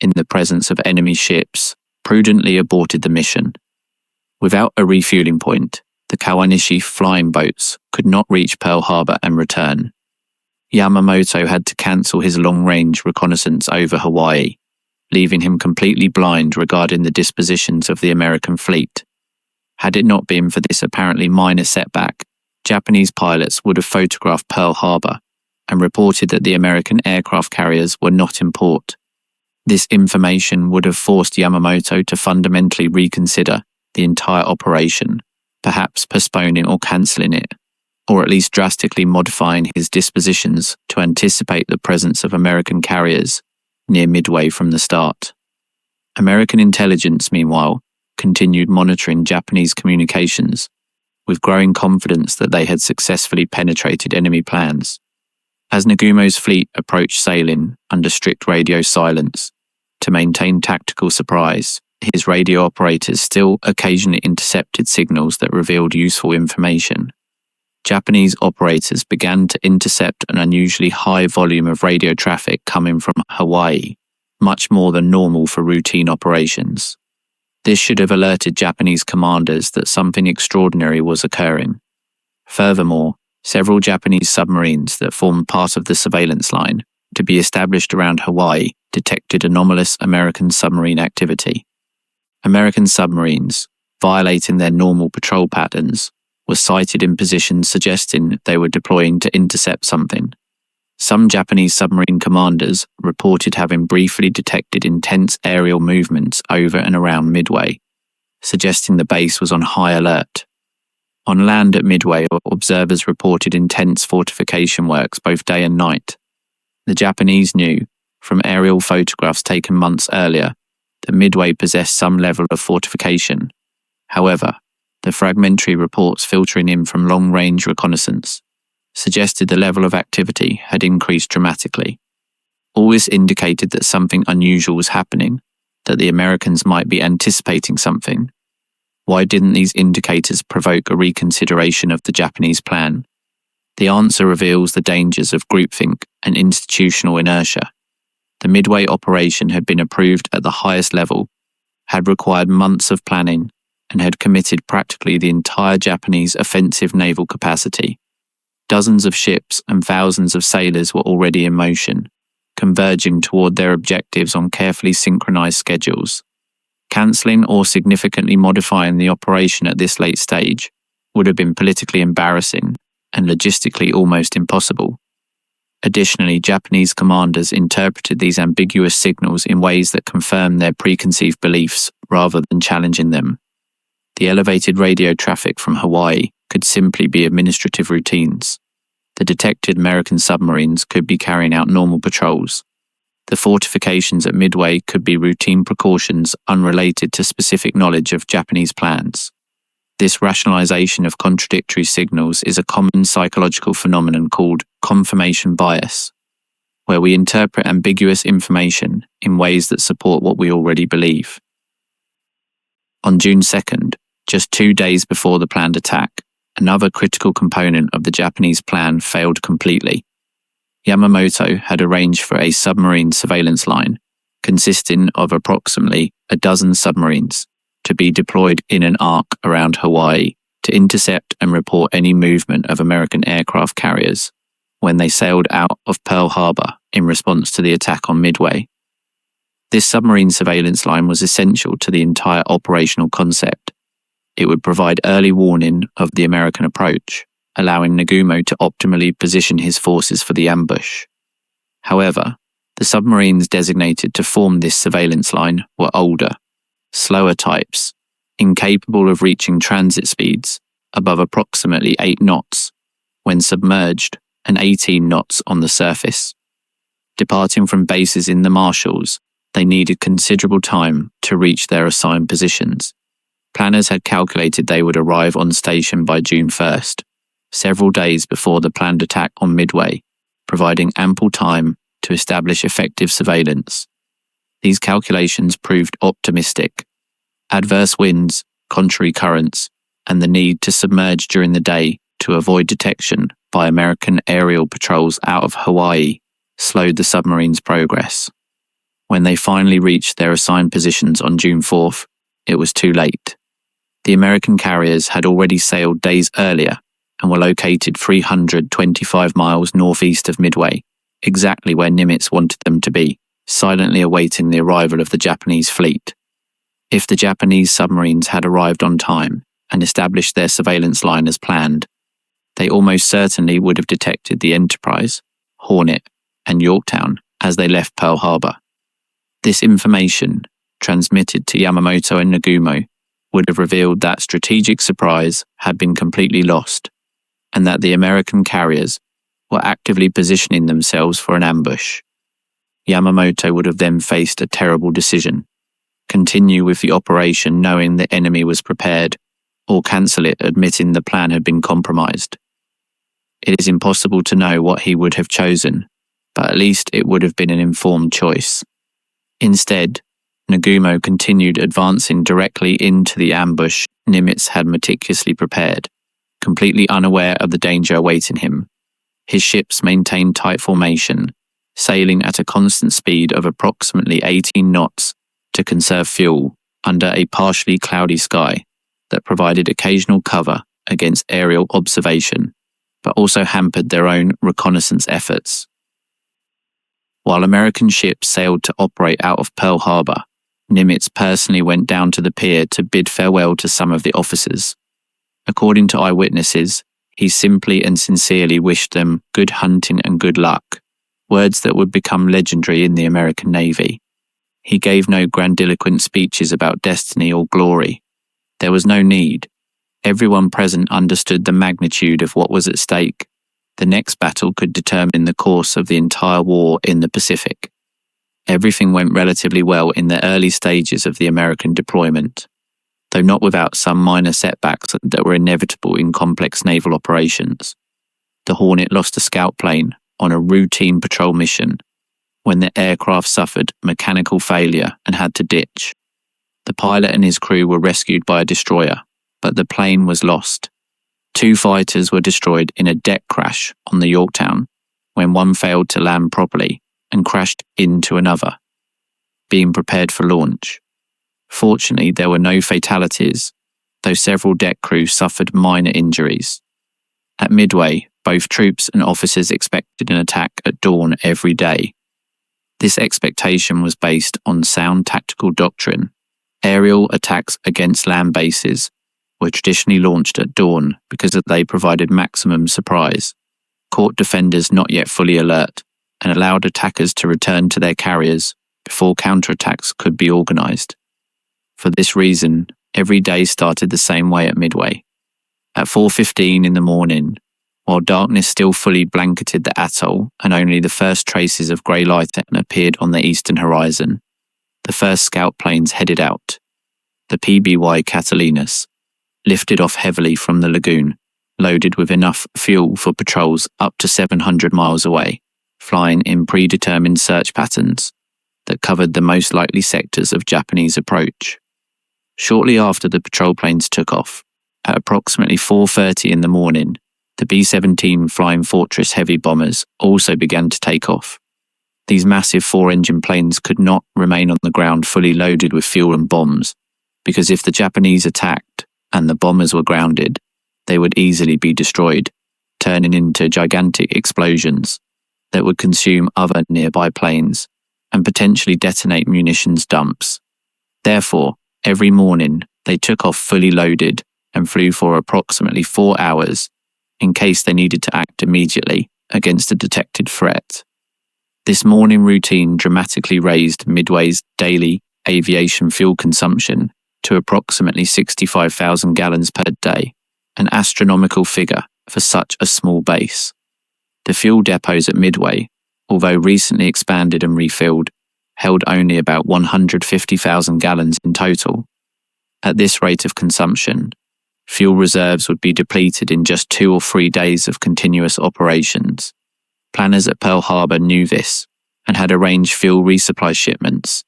in the presence of enemy ships, prudently aborted the mission. Without a refueling point, the Kawanishi flying boats could not reach Pearl Harbor and return. Yamamoto had to cancel his long-range reconnaissance over Hawaii, leaving him completely blind regarding the dispositions of the American fleet. Had it not been for this apparently minor setback, Japanese pilots would have photographed Pearl Harbor and reported that the American aircraft carriers were not in port. This information would have forced Yamamoto to fundamentally reconsider the entire operation, perhaps postponing or cancelling it, or at least drastically modifying his dispositions to anticipate the presence of American carriers near Midway from the start. American intelligence, meanwhile, continued monitoring Japanese communications, with growing confidence that they had successfully penetrated enemy plans. As Nagumo's fleet approached sailing under strict radio silence to maintain tactical surprise, his radio operators still occasionally intercepted signals that revealed useful information. Japanese operators began to intercept an unusually high volume of radio traffic coming from Hawaii, much more than normal for routine operations. This should have alerted Japanese commanders that something extraordinary was occurring. Furthermore, several Japanese submarines that formed part of the surveillance line to be established around Hawaii detected anomalous American submarine activity. American submarines, violating their normal patrol patterns, were sighted in positions suggesting they were deploying to intercept something. Some Japanese submarine commanders reported having briefly detected intense aerial movements over and around Midway, suggesting the base was on high alert. On land at Midway, observers reported intense fortification works both day and night. The Japanese knew, from aerial photographs taken months earlier, that Midway possessed some level of fortification. However, The fragmentary reports filtering in from long-range reconnaissance suggested the level of activity had increased dramatically. All this indicated that something unusual was happening, that the Americans might be anticipating something. Why didn't these indicators provoke a reconsideration of the Japanese plan? The answer reveals the dangers of groupthink and institutional inertia. The Midway operation had been approved at the highest level, had required months of planning, and had committed practically the entire Japanese offensive naval capacity. Dozens of ships and thousands of sailors were already in motion, converging toward their objectives on carefully synchronized schedules. Cancelling or significantly modifying the operation at this late stage would have been politically embarrassing and logistically almost impossible. Additionally, Japanese commanders interpreted these ambiguous signals in ways that confirmed their preconceived beliefs rather than challenging them. The elevated radio traffic from Hawaii could simply be administrative routines. The detected American submarines could be carrying out normal patrols. The fortifications at Midway could be routine precautions unrelated to specific knowledge of Japanese plans. This rationalization of contradictory signals is a common psychological phenomenon called confirmation bias, where we interpret ambiguous information in ways that support what we already believe. On June 2nd, just 2 days before the planned attack, another critical component of the Japanese plan failed completely. Yamamoto had arranged for a submarine surveillance line, consisting of approximately a dozen submarines, to be deployed in an arc around Hawaii to intercept and report any movement of American aircraft carriers when they sailed out of Pearl Harbor in response to the attack on Midway. This submarine surveillance line was essential to the entire operational concept. It would provide early warning of the American approach, allowing Nagumo to optimally position his forces for the ambush. However, the submarines designated to form this surveillance line were older, slower types, incapable of reaching transit speeds above approximately 8 knots when submerged and 18 knots on the surface. Departing from bases in the Marshalls, they needed considerable time to reach their assigned positions. Planners had calculated they would arrive on station by June 1st, several days before the planned attack on Midway, providing ample time to establish effective surveillance. These calculations proved optimistic. Adverse winds, contrary currents, and the need to submerge during the day to avoid detection by American aerial patrols out of Hawaii slowed the submarine's progress. When they finally reached their assigned positions on June 4th, it was too late. The American carriers had already sailed days earlier and were located 325 miles northeast of Midway, exactly where Nimitz wanted them to be, silently awaiting the arrival of the Japanese fleet. If the Japanese submarines had arrived on time and established their surveillance line as planned, they almost certainly would have detected the Enterprise, Hornet, and Yorktown as they left Pearl Harbor. This information, transmitted to Yamamoto and Nagumo, would have revealed that strategic surprise had been completely lost, and that the American carriers were actively positioning themselves for an ambush. Yamamoto would have then faced a terrible decision: continue with the operation knowing the enemy was prepared, or cancel it admitting the plan had been compromised. It is impossible to know what he would have chosen, but at least it would have been an informed choice. Instead, Nagumo continued advancing directly into the ambush Nimitz had meticulously prepared, completely unaware of the danger awaiting him. His ships maintained tight formation, sailing at a constant speed of approximately 18 knots to conserve fuel under a partially cloudy sky that provided occasional cover against aerial observation, but also hampered their own reconnaissance efforts. While American ships sailed to operate out of Pearl Harbor, Nimitz personally went down to the pier to bid farewell to some of the officers. According to eyewitnesses, he simply and sincerely wished them good hunting and good luck, words that would become legendary in the American Navy. He gave no grandiloquent speeches about destiny or glory. There was no need. Everyone present understood the magnitude of what was at stake. The next battle could determine the course of the entire war in the Pacific. Everything went relatively well in the early stages of the American deployment. though not without some minor setbacks that were inevitable in complex naval operations. The Hornet lost a scout plane on a routine patrol mission when the aircraft suffered mechanical failure and had to ditch. The pilot and his crew were rescued by a destroyer, but the plane was lost. 2 fighters were destroyed in a deck crash on the Yorktown when one failed to land properly and crashed into another, being prepared for launch. Fortunately, there were no fatalities, though several deck crew suffered minor injuries. At Midway, both troops and officers expected an attack at dawn every day. This expectation was based on sound tactical doctrine. Aerial attacks against land bases were traditionally launched at dawn because they provided maximum surprise, caught defenders not yet fully alert, and allowed attackers to return to their carriers before counterattacks could be organised. For this reason, every day started the same way at Midway. At 4:15 in the morning, while darkness still fully blanketed the atoll and only the first traces of grey light appeared on the eastern horizon, the first scout planes headed out. The PBY Catalinus lifted off heavily from the lagoon, loaded with enough fuel for patrols up to 700 miles away, flying in predetermined search patterns that covered the most likely sectors of Japanese approach. Shortly after the patrol planes took off, at approximately 4:30 in the morning, the B-17 Flying Fortress heavy bombers also began to take off. These massive 4-engine planes could not remain on the ground fully loaded with fuel and bombs, because if the Japanese attacked and the bombers were grounded, they would easily be destroyed, turning into gigantic explosions that would consume other nearby planes and potentially detonate munitions dumps. Therefore, every morning they took off fully loaded and flew for approximately 4 hours in case they needed to act immediately against a detected threat. This morning routine dramatically raised Midway's daily aviation fuel consumption to approximately 65,000 gallons per day, an astronomical figure for such a small base. The fuel depots at Midway, although recently expanded and refilled, held only about 150,000 gallons in total. At this rate of consumption, fuel reserves would be depleted in just 2 or 3 days of continuous operations. Planners at Pearl Harbor knew this and had arranged fuel resupply shipments,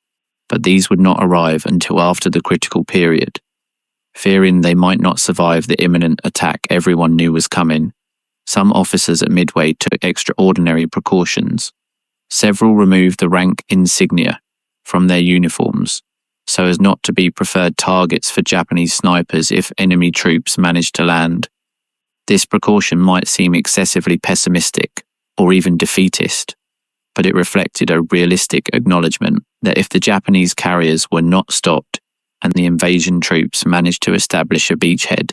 but these would not arrive until after the critical period. Fearing they might not survive the imminent attack everyone knew was coming, some officers at Midway took extraordinary precautions. Several removed the rank insignia from their uniforms so as not to be preferred targets for Japanese snipers if enemy troops managed to land. This precaution might seem excessively pessimistic or even defeatist, but it reflected a realistic acknowledgement that if the Japanese carriers were not stopped and the invasion troops managed to establish a beachhead,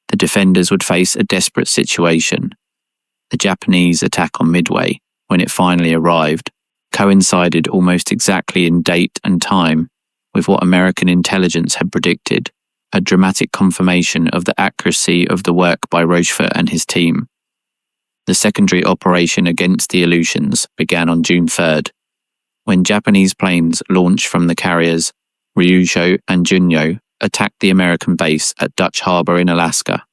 the defenders would face a desperate situation. The Japanese attack on Midway, when it finally arrived, coincided almost exactly in date and time with what American intelligence had predicted, a dramatic confirmation of the accuracy of the work by Rochefort and his team. The secondary operation against the Aleutians began on June 3rd, when Japanese planes launched from the carriers Ryusho and Junyo attacked the American base at Dutch Harbor in Alaska.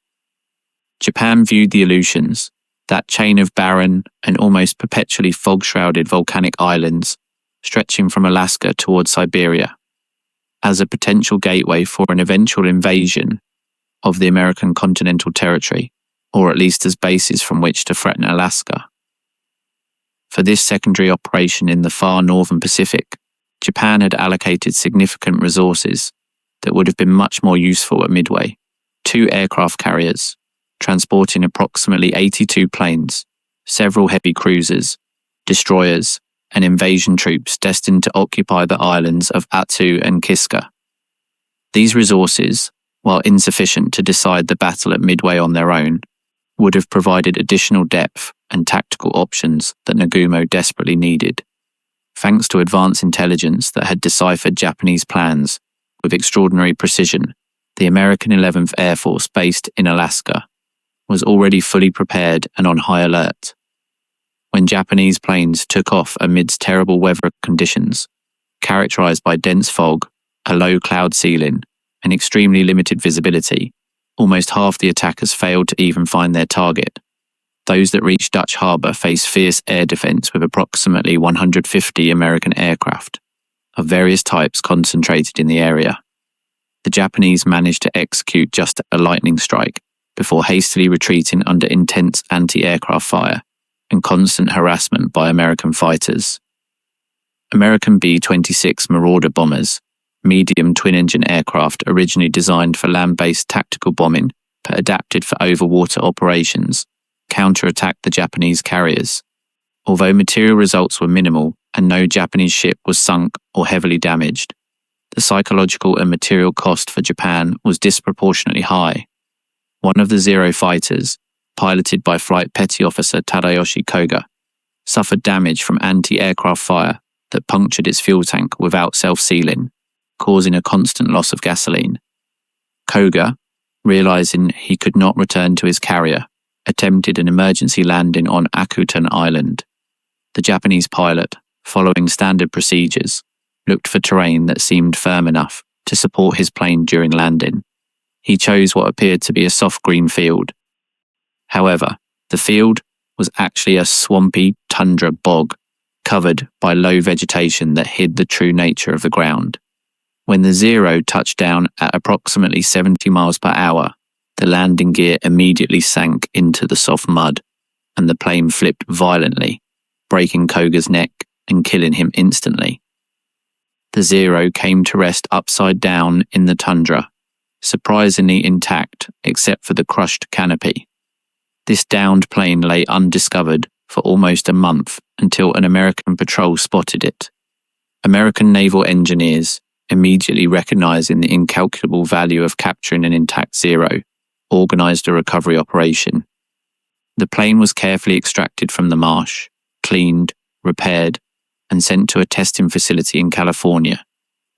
Japan viewed the Aleutians, that chain of barren and almost perpetually fog-shrouded volcanic islands stretching from Alaska towards Siberia, as a potential gateway for an eventual invasion of the American continental territory, or at least as bases from which to threaten Alaska. For this secondary operation in the far northern Pacific, Japan had allocated significant resources that would have been much more useful at Midway. 2 aircraft carriers, transporting approximately 82 planes, several heavy cruisers, destroyers, and invasion troops destined to occupy the islands of Attu and Kiska. These resources, while insufficient to decide the battle at Midway on their own, would have provided additional depth and tactical options that Nagumo desperately needed. Thanks to advanced intelligence that had deciphered Japanese plans with extraordinary precision, the American 11th Air Force based in Alaska was already fully prepared and on high alert. When Japanese planes took off amidst terrible weather conditions, characterized by dense fog, a low cloud ceiling, and extremely limited visibility, almost half the attackers failed to even find their target. Those that reached Dutch Harbour faced fierce air defence with approximately 150 American aircraft of various types concentrated in the area. The Japanese managed to execute just a lightning strike before hastily retreating under intense anti-aircraft fire and constant harassment by American fighters. American B-26 Marauder bombers, medium twin-engine aircraft originally designed for land-based tactical bombing but adapted for over-water operations, counterattacked the Japanese carriers. Although material results were minimal and no Japanese ship was sunk or heavily damaged, the psychological and material cost for Japan was disproportionately high. One of the Zero fighters, piloted by Flight Petty Officer Tadayoshi Koga, suffered damage from anti-aircraft fire that punctured its fuel tank without self-sealing, causing a constant loss of gasoline. Koga, realizing he could not return to his carrier, attempted an emergency landing on Akutan Island. The Japanese pilot, following standard procedures, looked for terrain that seemed firm enough to support his plane during landing. He chose what appeared to be a soft green field. However, the field was actually a swampy tundra bog covered by low vegetation that hid the true nature of the ground. When the Zero touched down at approximately 70 miles per hour, the landing gear immediately sank into the soft mud, and the plane flipped violently, breaking Koga's neck and killing him instantly. The Zero came to rest upside down in the tundra, surprisingly intact except for the crushed canopy. This downed plane lay undiscovered for almost a month until an American patrol spotted it. American naval engineers, immediately recognizing the incalculable value of capturing an intact Zero, organized a recovery operation. The plane was carefully extracted from the marsh, cleaned, repaired, and sent to a testing facility in California,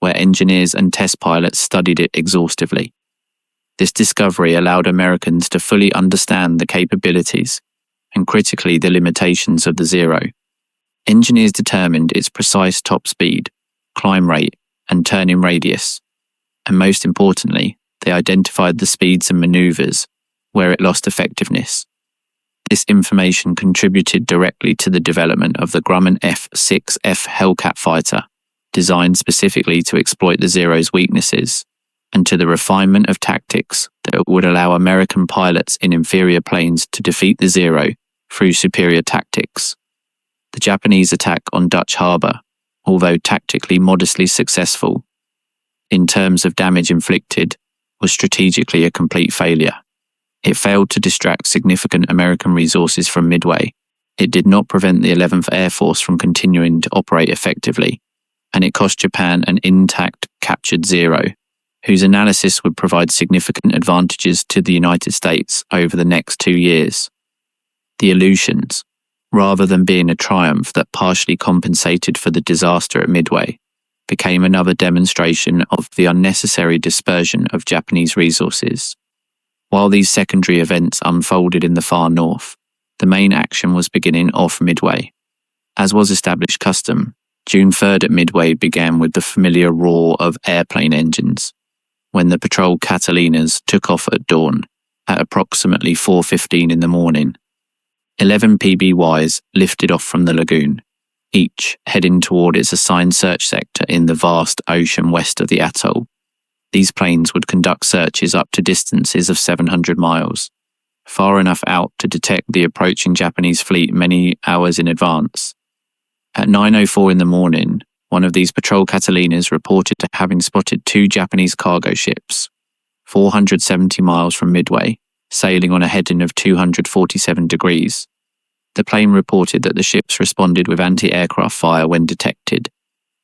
where engineers and test pilots studied it exhaustively. This discovery allowed Americans to fully understand the capabilities and critically the limitations of the Zero. Engineers determined its precise top speed, climb rate, and turning radius, and most importantly, they identified the speeds and maneuvers where it lost effectiveness. This information contributed directly to the development of the Grumman F-6F Hellcat fighter, designed specifically to exploit the Zero's weaknesses, and to the refinement of tactics that would allow American pilots in inferior planes to defeat the Zero through superior tactics. The Japanese attack on Dutch Harbour, although tactically modestly successful, in terms of damage inflicted, was strategically a complete failure. It failed to distract significant American resources from Midway. It did not prevent the 11th Air Force from continuing to operate effectively, and it cost Japan an intact captured Zero, whose analysis would provide significant advantages to the United States over the next 2 years. The Aleutians, rather than being a triumph that partially compensated for the disaster at Midway, became another demonstration of the unnecessary dispersion of Japanese resources. While these secondary events unfolded in the far north, the main action was beginning off Midway. As was established custom, June 3rd at Midway began with the familiar roar of airplane engines, when the patrol Catalinas took off at dawn at approximately 4:15 in the morning. 11 PBYs lifted off from the lagoon, each heading toward its assigned search sector in the vast ocean west of the atoll. These planes would conduct searches up to distances of 700 miles, far enough out to detect the approaching Japanese fleet many hours in advance. At 9:04 in the morning, one of these patrol Catalinas reported to having spotted 2 Japanese cargo ships, 470 miles from Midway, sailing on a heading of 247 degrees. The plane reported that the ships responded with anti-aircraft fire when detected,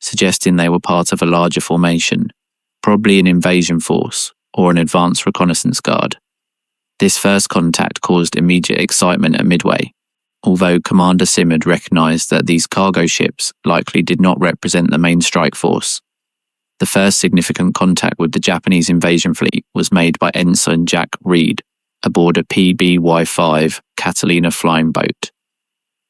suggesting they were part of a larger formation, probably an invasion force or an advanced reconnaissance guard. This first contact caused immediate excitement at Midway, although Commander Simard recognized that these cargo ships likely did not represent the main strike force. The first significant contact with the Japanese invasion fleet was made by Ensign Jack Reed aboard a PBY-5 Catalina flying boat.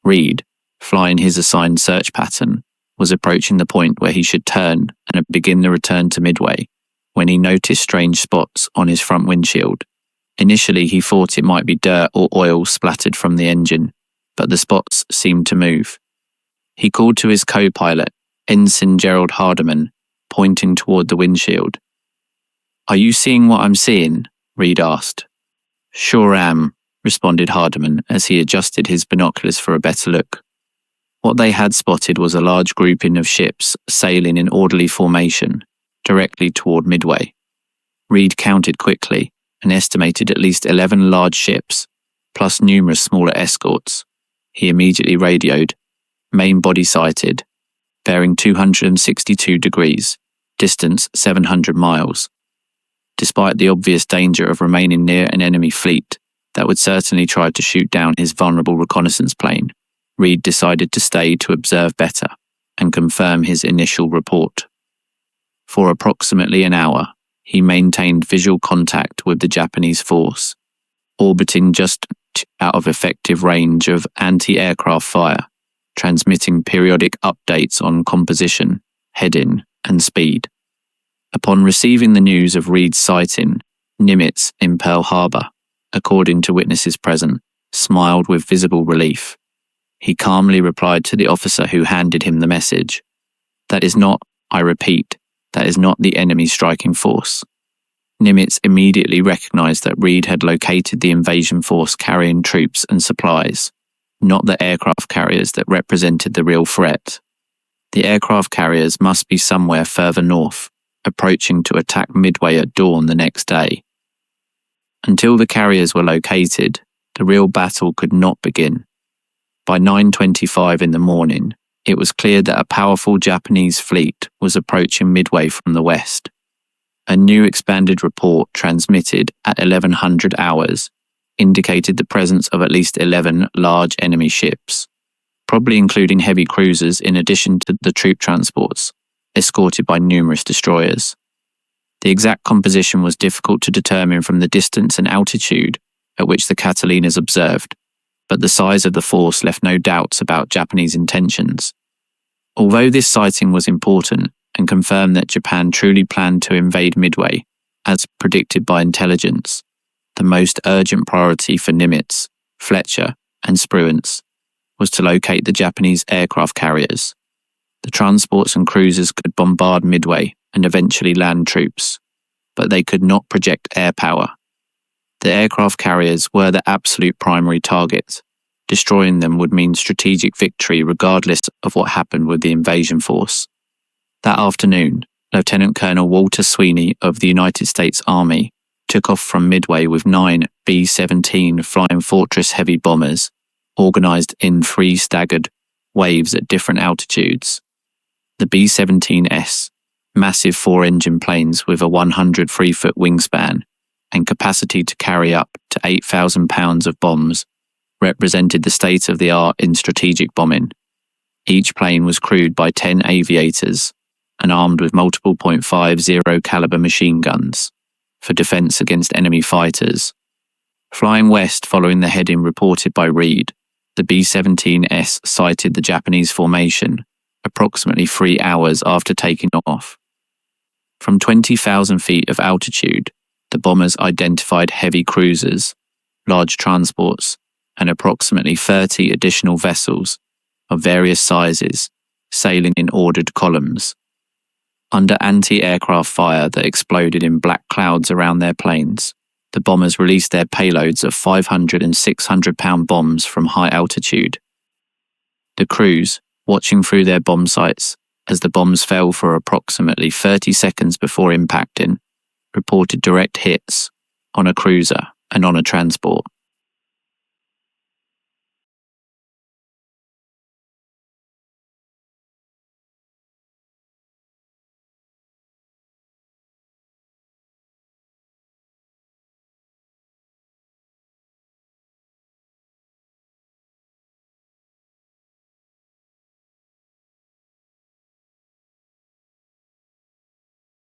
Reed, flying his assigned search pattern, was approaching the point where he should turn and begin the return to Midway, when he noticed strange spots on his front windshield. Initially, he thought it might be dirt or oil splattered from the engine, but the spots seemed to move. He called to his co-pilot, Ensign Gerald Hardeman, pointing toward the windshield. "Are you seeing what I'm seeing?" Reed asked. "Sure am," responded Hardeman as he adjusted his binoculars for a better look. What they had spotted was a large grouping of ships sailing in orderly formation, directly toward Midway. Reed counted quickly and estimated at least 11 large ships, plus numerous smaller escorts. He immediately radioed, "Main body sighted, bearing 262 degrees, distance 700 miles. Despite the obvious danger of remaining near an enemy fleet that would certainly try to shoot down his vulnerable reconnaissance plane, Reed decided to stay to observe better and confirm his initial report. For approximately an hour, he maintained visual contact with the Japanese force, orbiting just out of effective range of anti-aircraft fire, transmitting periodic updates on composition, heading, and speed. Upon receiving the news of Reed's sighting, Nimitz in Pearl Harbor, according to witnesses present, smiled with visible relief. He calmly replied to the officer who handed him the message, "That is not, I repeat, that is not the enemy striking force." Nimitz immediately recognized that Reed had located the invasion force carrying troops and supplies, not the aircraft carriers that represented the real threat. The aircraft carriers must be somewhere further north, approaching to attack Midway at dawn the next day. Until the carriers were located, the real battle could not begin. By 9:25 in the morning, it was clear that a powerful Japanese fleet was approaching Midway from the west. A new expanded report transmitted at 1100 hours indicated the presence of at least 11 large enemy ships, probably including heavy cruisers in addition to the troop transports, escorted by numerous destroyers. The exact composition was difficult to determine from the distance and altitude at which the Catalinas observed, but the size of the force left no doubts about Japanese intentions. Although this sighting was important and confirmed that Japan truly planned to invade Midway, as predicted by intelligence, the most urgent priority for Nimitz, Fletcher, and Spruance was to locate the Japanese aircraft carriers. The transports and cruisers could bombard Midway and eventually land troops, but they could not project air power. The aircraft carriers were the absolute primary target. Destroying them would mean strategic victory regardless of what happened with the invasion force. That afternoon, Lieutenant Colonel Walter Sweeney of the United States Army took off from Midway with 9 B-17 Flying Fortress heavy bombers, organized in 3 staggered waves at different altitudes. The B-17S, massive 4-engine planes with a 103-foot wingspan and capacity to carry up to 8,000 pounds of bombs, represented the state-of-the-art in strategic bombing. Each plane was crewed by 10 aviators and armed with multiple .50 caliber machine guns for defense against enemy fighters. Flying west following the heading reported by Reed, the B-17S sighted the Japanese formation approximately 3 hours after taking off. From 20,000 feet of altitude, the bombers identified heavy cruisers, large transports, and approximately 30 additional vessels of various sizes sailing in ordered columns. Under anti-aircraft fire that exploded in black clouds around their planes, the bombers released their payloads of 500 and 600-pound bombs from high altitude. The crews, watching through their bomb sights as the bombs fell for approximately 30 seconds before impacting, reported direct hits on a cruiser and on a transport.